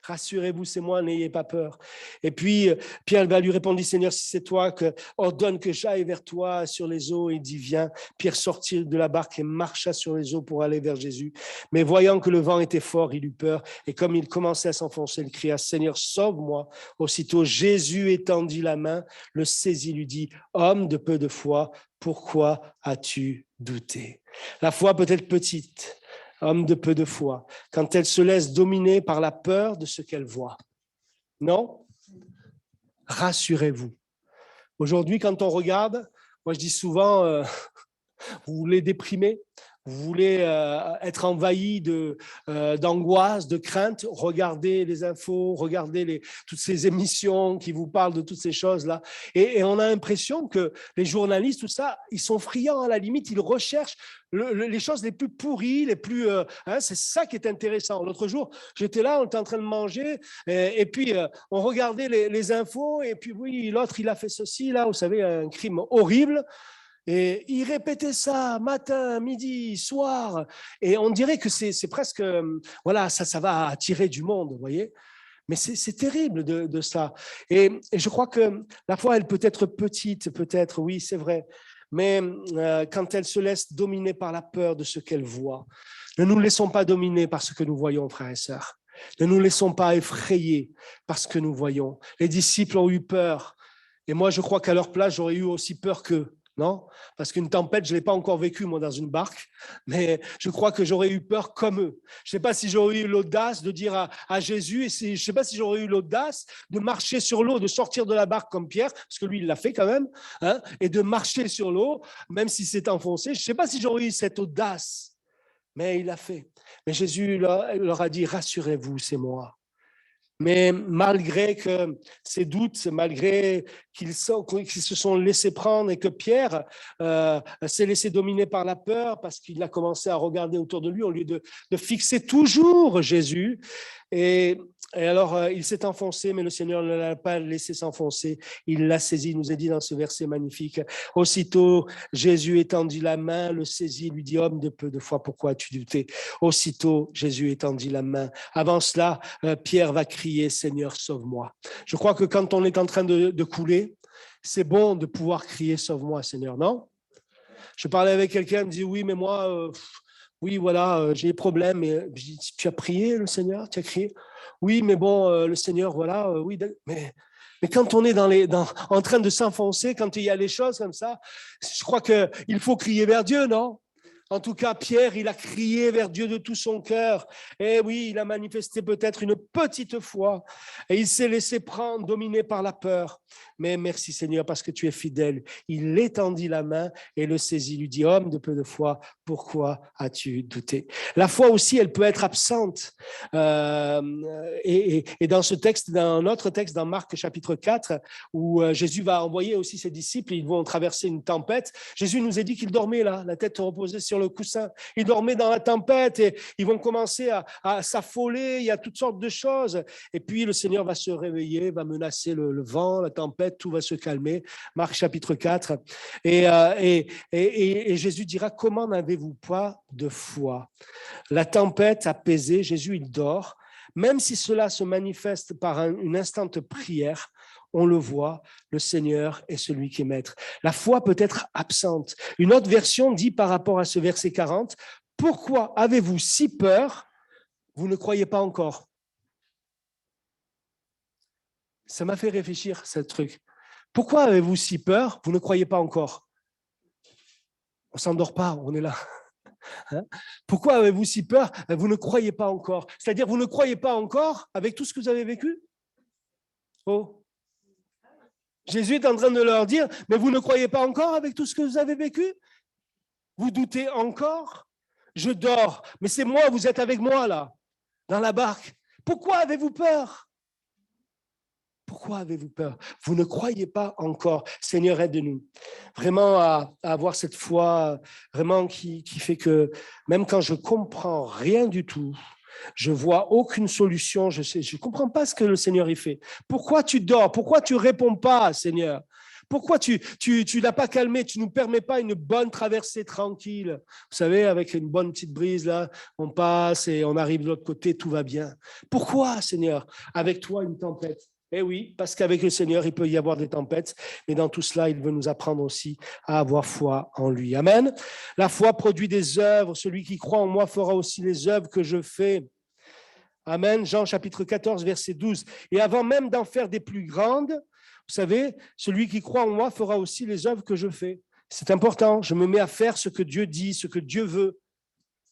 Rassurez-vous, c'est moi, n'ayez pas peur. Et puis, Pierre va lui répondre, Seigneur, si c'est toi, ordonne que j'aille vers toi sur les eaux. Et il dit, viens. Pierre sortit de la barque et marcha sur les eaux pour aller vers Jésus. Mais voyant que le vent était fort, il eut peur. Et comme il commençait à s'enfoncer, il cria, Seigneur, sauve-moi. Aussitôt, Jésus étendit la main, le saisit, lui dit, homme de peu de foi, pourquoi as-tu douté? La foi peut être petite. Homme de peu de foi, quand elle se laisse dominer par la peur de ce qu'elle voit. Non? Rassurez-vous. Aujourd'hui, quand on regarde, moi je dis souvent, vous voulez déprimer, vous voulez être envahi d'angoisse, de crainte, regardez les infos, regardez toutes ces émissions qui vous parlent de toutes ces choses-là. Et on a l'impression que les journalistes, tout ça, ils sont friands à la limite, ils recherchent les choses les plus pourries, les plus... c'est ça qui est intéressant. L'autre jour, j'étais là, on était en train de manger, et puis on regardait les infos, et puis oui, l'autre, il a fait ceci, là, vous savez, un crime horrible. Et il répétait ça matin, midi, soir. Et on dirait que c'est presque, voilà, ça va attirer du monde, vous voyez. Mais c'est terrible de ça. Et je crois que la foi, elle peut être petite, peut-être, oui, c'est vrai. Mais quand elle se laisse dominer par la peur de ce qu'elle voit, ne nous laissons pas dominer par ce que nous voyons, frères et sœurs. Ne nous laissons pas effrayer par ce que nous voyons. Les disciples ont eu peur. Et moi, je crois qu'à leur place, j'aurais eu aussi peur qu'eux. Non? Parce qu'une tempête, je ne l'ai pas encore vécue, moi, dans une barque, mais je crois que j'aurais eu peur comme eux. Je ne sais pas si j'aurais eu l'audace de dire à Jésus, et je ne sais pas si j'aurais eu l'audace de marcher sur l'eau, de sortir de la barque comme Pierre, parce que lui, il l'a fait quand même, hein, et de marcher sur l'eau, même si c'est enfoncé. Je ne sais pas si j'aurais eu cette audace, mais il l'a fait. Mais Jésus leur a dit, rassurez-vous, c'est moi. Mais malgré que ces doutes, malgré qu'ils se sont laissés prendre et que Pierre s'est laissé dominer par la peur parce qu'il a commencé à regarder autour de lui au lieu de fixer toujours Jésus. Et alors, il s'est enfoncé, mais le Seigneur ne l'a pas laissé s'enfoncer. Il l'a saisi, il nous est dit dans ce verset magnifique. Aussitôt, Jésus étendit la main, le saisit, lui dit, homme de peu de foi, pourquoi as-tu douté? Aussitôt, Jésus étendit la main. Avant cela, Pierre va crier, Seigneur, sauve-moi. Je crois que quand on est en train de couler, c'est bon de pouvoir crier, sauve-moi, Seigneur, non? Je parlais avec quelqu'un, il me dit, oui, mais moi... oui, voilà, j'ai des problèmes. Et je dis, tu as prié le Seigneur, tu as crié. Oui, mais bon, le Seigneur, voilà, oui, mais quand on est en train de s'enfoncer, quand il y a les choses comme ça, je crois qu'il faut crier vers Dieu, non? En tout cas, Pierre, il a crié vers Dieu de tout son cœur. Et oui, il a manifesté peut-être une petite foi et il s'est laissé prendre, dominé par la peur. Mais merci Seigneur parce que tu es fidèle. Il étendit la main et le saisit, lui dit, homme de peu de foi, pourquoi as-tu douté? La foi aussi, elle peut être absente. Et dans ce texte, dans un autre texte, dans Marc chapitre 4, où Jésus va envoyer aussi ses disciples, ils vont traverser une tempête. Jésus nous a dit qu'il dormait là, la tête reposée sur le coussin. Il dormait dans la tempête et ils vont commencer à s'affoler, il y a toutes sortes de choses. Et puis le Seigneur va se réveiller, va menacer le vent, la tempête, tout va se calmer. Marc chapitre 4. Et Jésus dira, comment n'avez-vous pas de foi? La tempête apaisée, Jésus il dort. Même si cela se manifeste par une instante prière, on le voit, le Seigneur est celui qui est maître. La foi peut être absente. Une autre version dit par rapport à ce verset 40, « Pourquoi avez-vous si peur? Vous ne croyez pas encore. » Ça m'a fait réfléchir, ce truc. Pourquoi avez-vous si peur? Vous ne croyez pas encore. On ne s'endort pas, on est là. Hein? Pourquoi avez-vous si peur? Vous ne croyez pas encore. C'est-à-dire, vous ne croyez pas encore avec tout ce que vous avez vécu? Oh. Jésus est en train de leur dire, mais vous ne croyez pas encore avec tout ce que vous avez vécu? Vous doutez encore? Je dors, mais c'est moi, vous êtes avec moi là, dans la barque. Pourquoi avez-vous peur? Pourquoi avez-vous peur? Vous ne croyez pas encore. Seigneur, aide-nous vraiment à avoir cette foi vraiment qui fait que même quand je comprends rien du tout, je vois aucune solution, je comprends pas ce que le Seigneur y fait. Pourquoi tu dors? Pourquoi tu réponds pas, Seigneur? Pourquoi tu n'as pas calmé? Tu ne nous permets pas une bonne traversée tranquille. Vous savez, avec une bonne petite brise, là, on passe et on arrive de l'autre côté, tout va bien. Pourquoi, Seigneur, avec toi, une tempête? Eh oui, parce qu'avec le Seigneur, il peut y avoir des tempêtes, mais dans tout cela, il veut nous apprendre aussi à avoir foi en lui. Amen. La foi produit des œuvres. Celui qui croit en moi fera aussi les œuvres que je fais. Amen. Jean chapitre 14, verset 12. Et avant même d'en faire des plus grandes, vous savez, celui qui croit en moi fera aussi les œuvres que je fais. C'est important. Je me mets à faire ce que Dieu dit, ce que Dieu veut.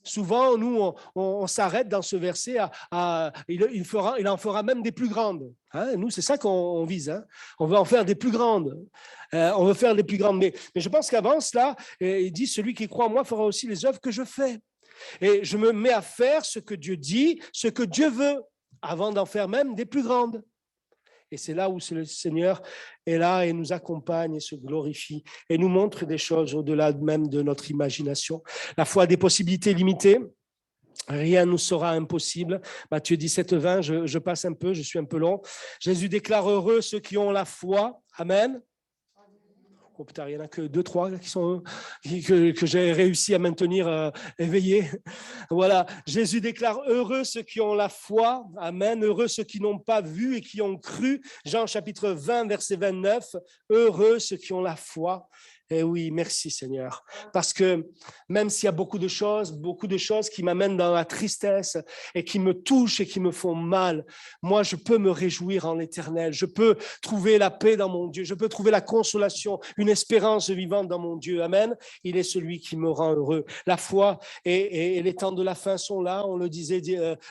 Souvent, nous, on s'arrête dans ce verset il en fera même des plus grandes. Hein, nous, c'est ça qu'on vise. Hein. On veut en faire des plus grandes. On veut faire des plus grandes. Mais je pense qu'avant cela, il dit, celui qui croit en moi fera aussi les œuvres que je fais. Et je me mets à faire ce que Dieu dit, ce que Dieu veut, avant d'en faire même des plus grandes. Et c'est là où le Seigneur est là et nous accompagne et se glorifie et nous montre des choses au-delà même de notre imagination. La foi a des possibilités limitées. Rien ne nous sera impossible. Matthieu 17, 20, je passe un peu, je suis un peu long. Jésus déclare heureux ceux qui ont la foi. Amen. Oh putain, il n'y en a que 2, 3 que j'ai réussi à maintenir éveillés. Voilà, Jésus déclare heureux ceux qui ont la foi. Amen. Heureux ceux qui n'ont pas vu et qui ont cru. Jean chapitre 20, verset 29. Heureux ceux qui ont la foi. Eh oui, merci Seigneur. Parce que même s'il y a beaucoup de choses qui m'amènent dans la tristesse et qui me touchent et qui me font mal, moi je peux me réjouir en l'Éternel. Je peux trouver la paix dans mon Dieu. Je peux trouver la consolation, une espérance vivante dans mon Dieu. Amen. Il est celui qui me rend heureux. La foi et les temps de la fin sont là. On le disait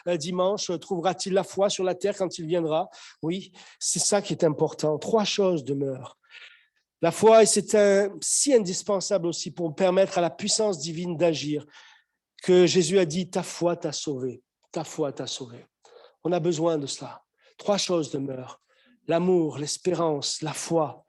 dimanche. Trouvera-t-il la foi sur la terre quand il viendra? Oui, c'est ça qui est important. 3 choses demeurent. La foi, c'est si indispensable aussi pour permettre à la puissance divine d'agir, que Jésus a dit, ta foi t'a sauvé, ta foi t'a sauvé. On a besoin de cela. 3 choses demeurent, l'amour, l'espérance, la foi.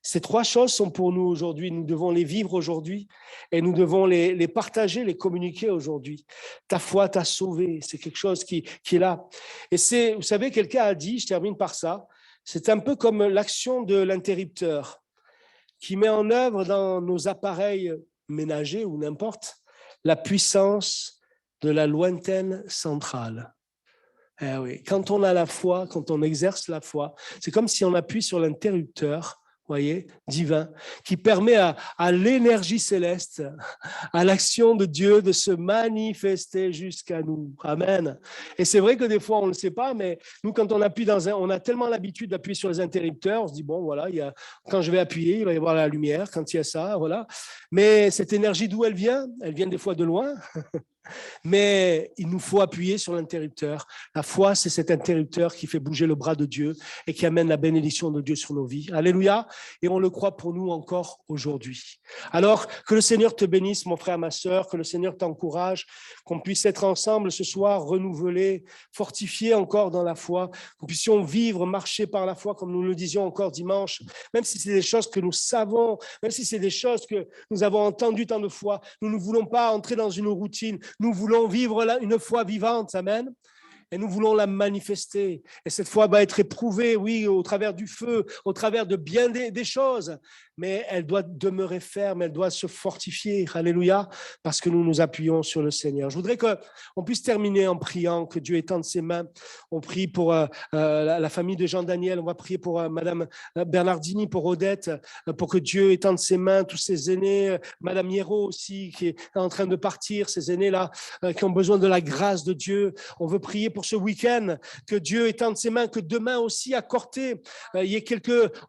Ces 3 choses sont pour nous aujourd'hui, nous devons les vivre aujourd'hui et nous devons les partager, les communiquer aujourd'hui. Ta foi t'a sauvé, c'est quelque chose qui est là. Et vous savez, quelqu'un a dit, je termine par ça, c'est un peu comme l'action de l'interrupteur qui met en œuvre dans nos appareils ménagers ou n'importe, la puissance de la lointaine centrale. Oui. Quand on a la foi, quand on exerce la foi, c'est comme si on appuie sur l'interrupteur, voyez, divin, qui permet à l'énergie céleste, à l'action de Dieu de se manifester jusqu'à nous. Amen. Et c'est vrai que des fois, on ne le sait pas, mais nous, quand on appuie on a tellement l'habitude d'appuyer sur les interrupteurs, on se dit, bon, voilà, quand je vais appuyer, il va y avoir la lumière, quand il y a ça, voilà. Mais cette énergie, d'où elle vient? Elle vient des fois de loin. Mais il nous faut appuyer sur l'interrupteur. La foi, c'est cet interrupteur qui fait bouger le bras de Dieu et qui amène la bénédiction de Dieu sur nos vies. Alléluia. Et on le croit pour nous encore aujourd'hui. Alors, que le Seigneur te bénisse, mon frère, ma sœur, que le Seigneur t'encourage, qu'on puisse être ensemble ce soir, renouvelés, fortifiés encore dans la foi, qu'on puissions vivre, marcher par la foi, comme nous le disions encore dimanche, même si c'est des choses que nous savons, même si c'est des choses que nous avons entendues tant de fois, nous ne voulons pas entrer dans une routine. Nous voulons vivre une foi vivante, amen. Et nous voulons la manifester. Et cette foi va être éprouvée, oui, au travers du feu, au travers de bien des choses. Mais elle doit demeurer ferme, elle doit se fortifier. Alléluia, parce que nous nous appuyons sur le Seigneur. Je voudrais qu'on puisse terminer en priant, que Dieu étende ses mains. On prie pour la famille de Jean-Daniel, on va prier pour Madame Bernardini, pour Odette, pour que Dieu étende ses mains, tous ces aînés, Madame Hierro aussi, qui est en train de partir, ces aînés-là, qui ont besoin de la grâce de Dieu. On veut prier pour ce week-end, que Dieu étende ses mains, que demain aussi à Corté, il y ait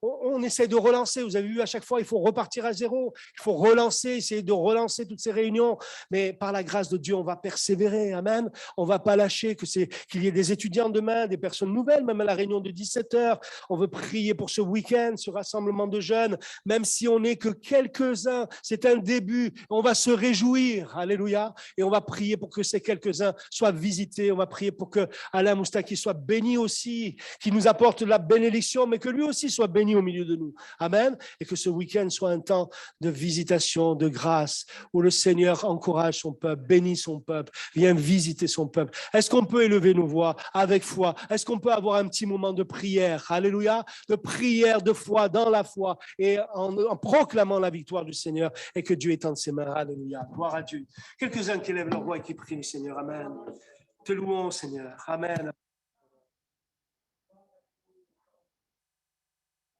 on essaie de relancer, vous avez vu à chaque fois, il faut repartir à zéro, il faut relancer, essayer de relancer toutes ces réunions, mais par la grâce de Dieu, on va persévérer, amen, on ne va pas lâcher, qu'il y ait des étudiants demain, des personnes nouvelles, même à la réunion de 17h, on veut prier pour ce week-end, ce rassemblement de jeunes, même si on n'est que quelques-uns, c'est un début, on va se réjouir, alléluia, et on va prier pour que ces quelques-uns soient visités, on va prier pour que Alain Moustaki soit béni aussi, qui nous apporte la bénédiction, mais que lui aussi soit béni au milieu de nous. Amen. Et que ce week-end soit un temps de visitation, de grâce, où le Seigneur encourage son peuple, bénit son peuple, vient visiter son peuple. Est-ce qu'on peut élever nos voix avec foi? Est-ce qu'on peut avoir un petit moment de prière? Alléluia. De prière, de foi, dans la foi, et en proclamant la victoire du Seigneur, et que Dieu étende ses mains. Alléluia. Gloire à Dieu. Quelques-uns qui élèvent leur voix et qui prient le Seigneur. Amen. Te louons, Seigneur. Amen.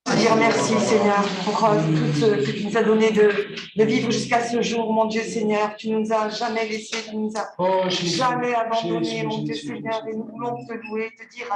Te dire merci, Seigneur, pour tout ce que tu nous as donné de vivre jusqu'à ce jour, mon Dieu, Seigneur. Tu nous as jamais laissés, tu nous as jamais abandonnés, mon Dieu, Seigneur. Et nous voulons te louer, te dire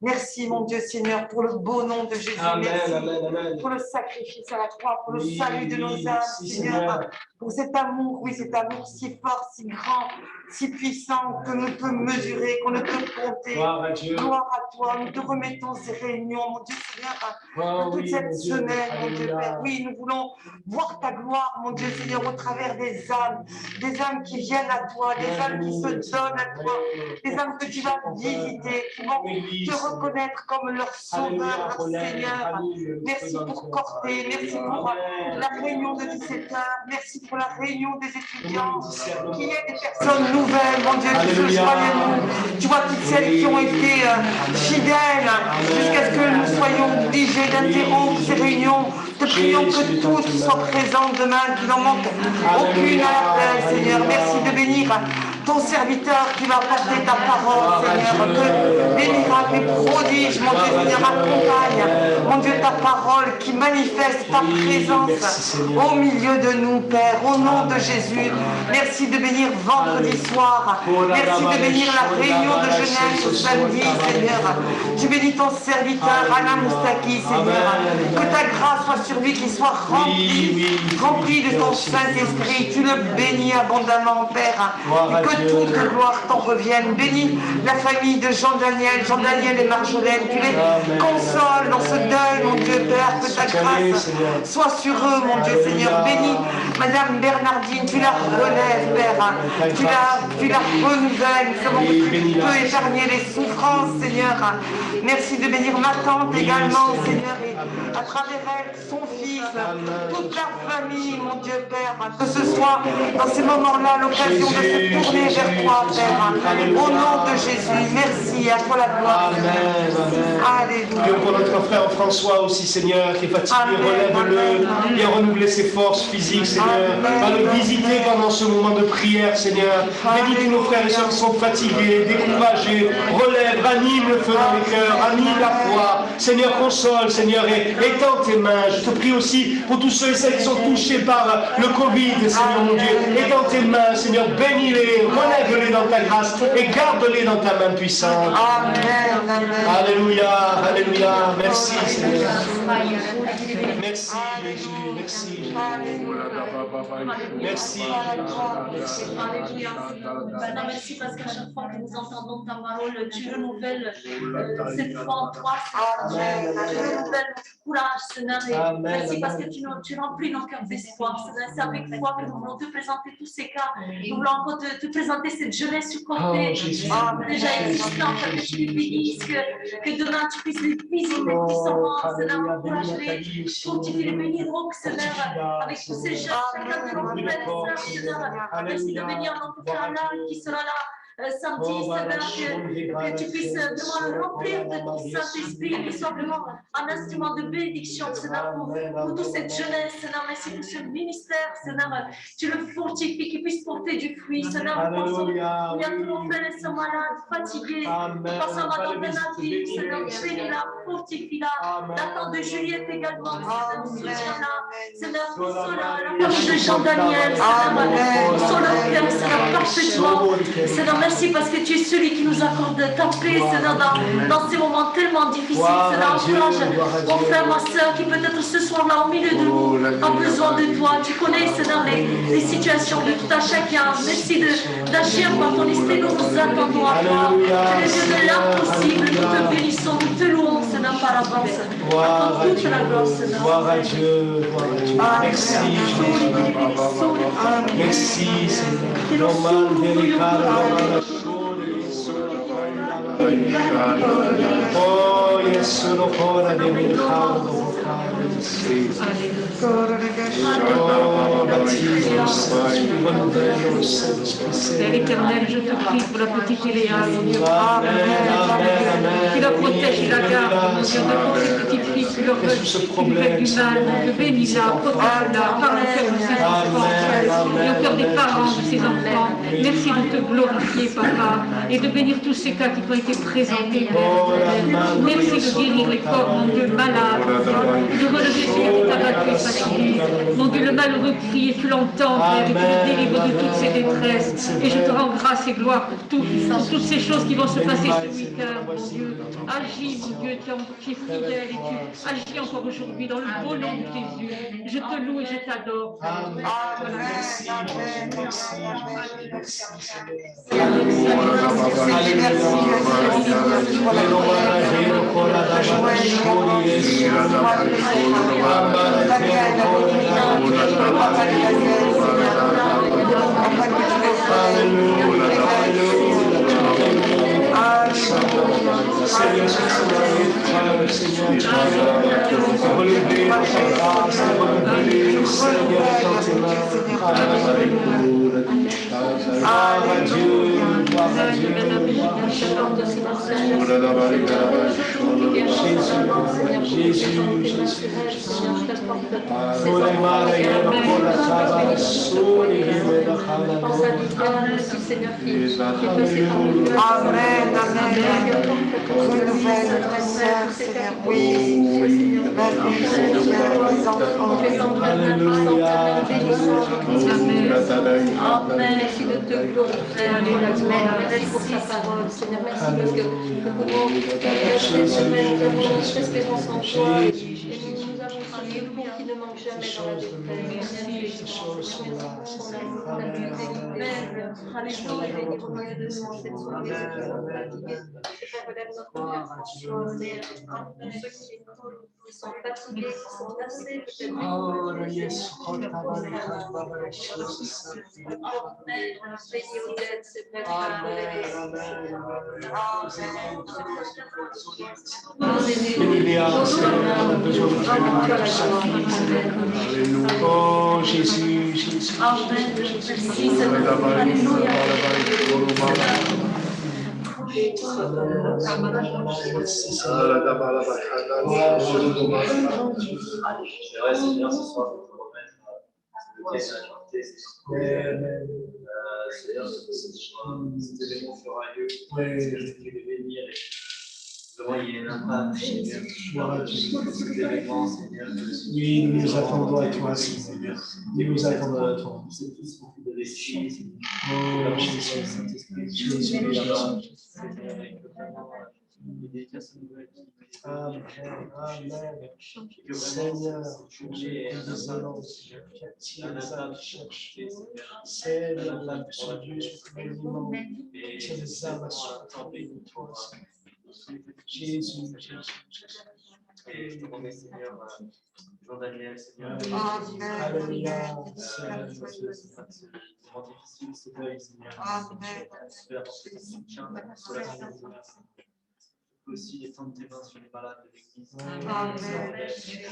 merci, mon Dieu, Seigneur, pour le beau nom de Jésus. Amen, merci amen, amen. Pour le sacrifice à la croix, pour le salut de nos âmes, Seigneur. Pour cet amour, oui, cet amour si fort, si grand, si puissant, que nous peut mesurer, qu'on ne peut compter. Gloire à Dieu. Gloire à toi. Nous te remettons ces réunions, mon Dieu, Seigneur, toute cette semaine, mon Dieu, Père. Oui, nous voulons voir ta gloire, mon Dieu, Seigneur, au travers des âmes qui viennent à toi, des âmes qui se donnent à toi, des âmes que tu vas visiter, qui vont te reconnaître comme leur sauveur, leur Seigneur. Merci pour Corté, merci pour la réunion de 17h, merci pour la réunion des étudiants, qu'il y ait des personnes nouvelles, mon Dieu, qui se joignent à nous. Tu vois toutes celles qui ont été fidèles jusqu'à ce que nous soyons obligés d'interrompre ces réunions. Te prions que toutes soient présentes demain, qu'il n'en manque aucune à la Seigneur. Merci de bénir ton serviteur qui va porter ta parole, Seigneur, que les miracles, les prodiges, mon Dieu, Seigneur, accompagne, mon Dieu, ta parole qui manifeste ta présence au milieu de nous, Père, au nom de Jésus. Merci de bénir vendredi soir, merci de bénir la réunion de jeunesse samedi, Seigneur. Tu bénis ton serviteur, Alain Moustaki, Seigneur, que ta grâce soit sur lui, qu'il soit rempli de ton Saint-Esprit. Tu le bénis abondamment, Père, et que toute gloire t'en revienne. Bénis la famille de Jean-Daniel et Marjolaine. Tu les consoles dans ce deuil, mon Dieu, Père, que ta grâce soit sur eux, mon Dieu, Seigneur. Bénis Madame Bernardine, tu la relèves, Père, tu la renouvelles. Nous savons que tu peux épargner les souffrances, Seigneur. Merci de bénir ma tante également, Seigneur, et à travers elle, son fils, toute la famille, mon Dieu, Père, que ce soit dans ces moments-là l'occasion de se tourner tourner vers toi, Père. Au nom de Jésus, merci. À toi la gloire. Amen, amen. Alléluia. Prions pour notre frère François aussi, Seigneur, qui est fatigué. Relève-le. Viens renouveler ses forces physiques, Seigneur. Va le visiter pendant ce moment de prière, Seigneur. Bénis tous nos frères et sœurs qui sont fatigués, découragés. Relève, ranime le feu dans les cœurs, anime la foi. Seigneur, console, Seigneur, et étends tes mains. Je te prie aussi pour tous ceux et celles qui sont touchés par le Covid, Seigneur mon Dieu. Étends tes mains, Seigneur, bénis-les, relève-les dans ta grâce et garde-les dans ta main puissante. Amen. Alléluia, alléluia. Merci, Seigneur. Merci, Jésus. Merci, Jésus. Merci. Alléluia. Maintenant, merci parce qu'à chaque fois que nous entendons ta parole, tu renouvelles cette foi en toi. Tu renouvelles notre courage, Seigneur. Et merci parce que tu remplis nos cœurs d'espoir. Seigneur, c'est avec foi que nous voulons te présenter tous ces cas. Nous voulons encore te présenter cette jeunesse supportée, déjà existante, que tu les bénisses, que demain tu puisses les visiter puissamment, Seigneur, encourage-les, fortifie les bénir, donc, Seigneur, avec tous ces jeunes, chacun de nos frères et sœurs, Seigneur, merci de bénir notre frère Alain qui sera là. Samedi, Seigneur, que tu puisses vraiment le remplir de ton Saint-Esprit et qu'il soit vraiment un instrument de bénédiction, Seigneur, pour toute cette jeunesse, Seigneur, merci pour ce ministère, Seigneur, tu le fortifies, qu'il puisse porter du fruit, Seigneur, il y a tous nos frères et sœurs malades, fatigués, passant dans Bernardine, Seigneur, bénis-la, fortifie-la, l'attente de Juliette également, Seigneur, soutiens-la, Seigneur, console-la, la famille de Jean-Daniel, Seigneur, console leur cœur, Seigneur, parfaitement, Seigneur, merci parce que tu es celui qui nous accorde ta paix, Seigneur, dans ces moments tellement difficiles. Seigneur, encourage mon frère, ma soeur qui peut-être ce soir-là au milieu de nous a besoin de toi. Tu connais, Seigneur, les situations de tout un chacun. Merci d'agir par ton esprit. Nous nous attendons à toi. Tu es le Dieu de l'impossible. Nous te bénissons, nous te louons, Seigneur, par avance. Gloire à Toute Dieu. la gloire, Seigneur. Gloire à Dieu. Gloire à Dieu. Merci, Jésus. Merci, Seigneur. Oh, yes, lo cora de mi caldo, Père éternel, je te prie pour la petite Eléa, mon Dieu. Tu la protèges et la gardes, mon Dieu, de toutes ces petites filles qui leur veulent du mal. Que bénis-la, protège-la, parle au cœur de ses enfants et au cœur des parents de ses enfants. Merci de te glorifier, Papa, et de bénir tous ces cas qui t'ont été présentés, Père. Merci de guérir les corps, mon Dieu, malades, de relever celui qui t'a battu et fatigué. Mon Dieu, le malheureux crie et tu l'entends, Père, et tu le délivres de toutes ses détresses. Et je te rends grâce et gloire pour toutes ces choses qui vont se passer ce week-end, mon Dieu. Agis, mon Dieu, tu es fidèle et tu agis encore aujourd'hui dans le beau nom de Jésus. Je te loue et je t'adore. Merci, merci, merci, Amen, amen. Renouvelle notre sœur, Seigneur. Oui, les enfants. Alléluia. Amen. Merci de te glorifier. Merci pour ta parole, Seigneur. Merci parce que nous pouvons cette espérance en toi. Et nous avons ce secours qui ne manque jamais dans la détresse. Merci pour la lutte. Alléluia. De nous en cette soirée. Gloire à Dieu. Ils sont fatigués, ils sont lassés, peut-être. Oh, le yes, oh, ta Amen. Béni au Dieu, c'est vrai. Amen, amen, Amen. Alléluia, Seigneur, on a besoin de toi, sa fille, Seigneur. Oh, Jésus, Jésus. Amen. Merci, Seigneur. Alléluia. Merci, Seigneur. J'aimerais, Seigneur, ce soir, te remettre le pied sur la chantier, Seigneur, cet événement fera lieu. Tu les bénir et vraiment, il y a un impact, Seigneur, sur cet événement, Seigneur. Oui, nous nous attendons à toi, Seigneur. Nous nous attendons à toi. C'est tous beaucoup de récits. Oh, Jésus, Saint-Esprit, Jésus, l'éducation nouvelle qui Amen, Amen. Seigneur, tu es désolant, Seigneur, qui attire les âmes qui cherchent. Seigneur, la sur Dieu, sur tous les moments, tire les âmes à souffrir de toi, Seigneur. Jésus, Jésus. Et je te remets, Seigneur, Jean-Daniel, Seigneur. Alléluia. Moment difficile, ce deuil, Seigneur. Tu peux apporter ton soutien, ta consolation, Seigneur. Aussi étendre tes mains sur les malades de l'Église.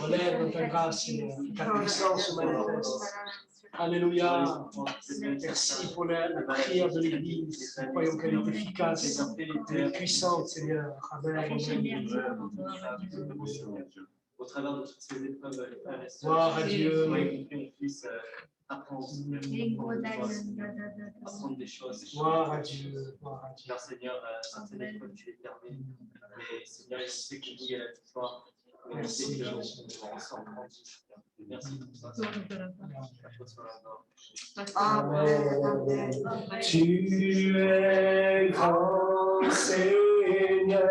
Relève dans ta grâce, Seigneur. Ta puissance se manifeste. Alléluia. Merci pour la prière de l'Église. Nous croyons qu'elle est efficace, elle est puissante, Seigneur. Amen. Au travers de toutes ces épreuves, les frères et sœurs, gloire à Dieu. qu'on puisse apprendre des choses. Gloire à Dieu. Gloire à Dieu. Car Seigneur, certaines épreuves, tu les permets. Mais Seigneur, je sais que vous, il y a la victoire. Et je sais qu'on va ensemble grandir. Merci pour ça. Amen. Tu es grand, Seigneur.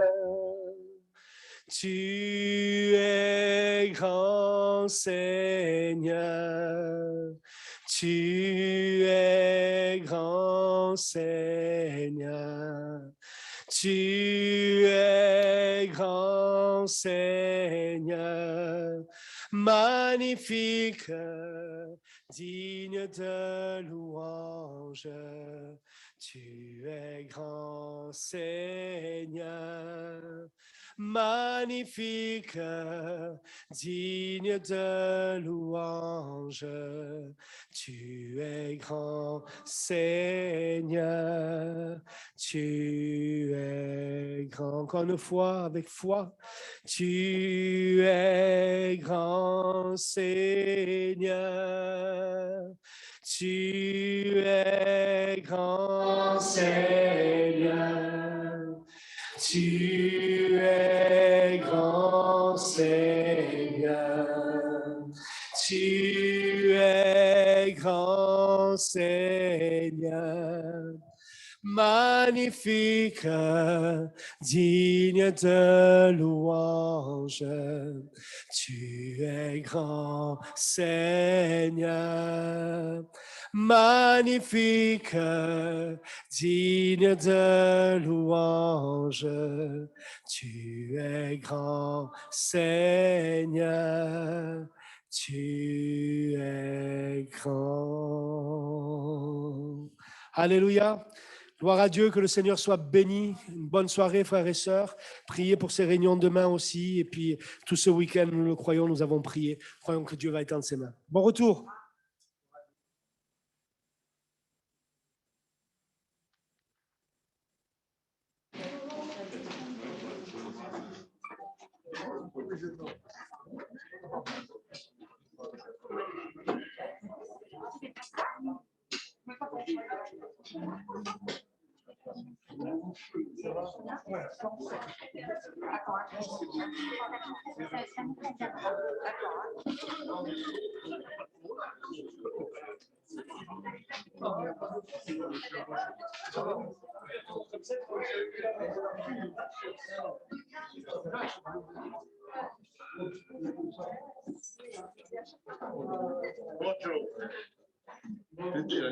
Tu es grand, Seigneur. Tu es grand, Seigneur. Tu es grand, Seigneur. Magnifique, digne de louange. Tu es grand, Seigneur. Magnifique, digne de louange. Tu es grand, Seigneur. Tu es grand. Encore une fois, avec foi. Tu es grand, Seigneur. Tu es grand, Seigneur. Tu es grand, Seigneur. Tu es grand, Seigneur. Magnifique, digne de louange. Tu es grand, Seigneur. Magnifique, digne de louange. Tu es grand, Seigneur. Tu es grand. Alléluia. Gloire à Dieu, que le Seigneur soit béni. Une bonne soirée, frères et sœurs. Priez pour ces réunions demain aussi. Et puis, tout ce week-end, nous le croyons, nous avons prié. Croyons que Dieu va étendre ses mains. Bon retour. Bonjour.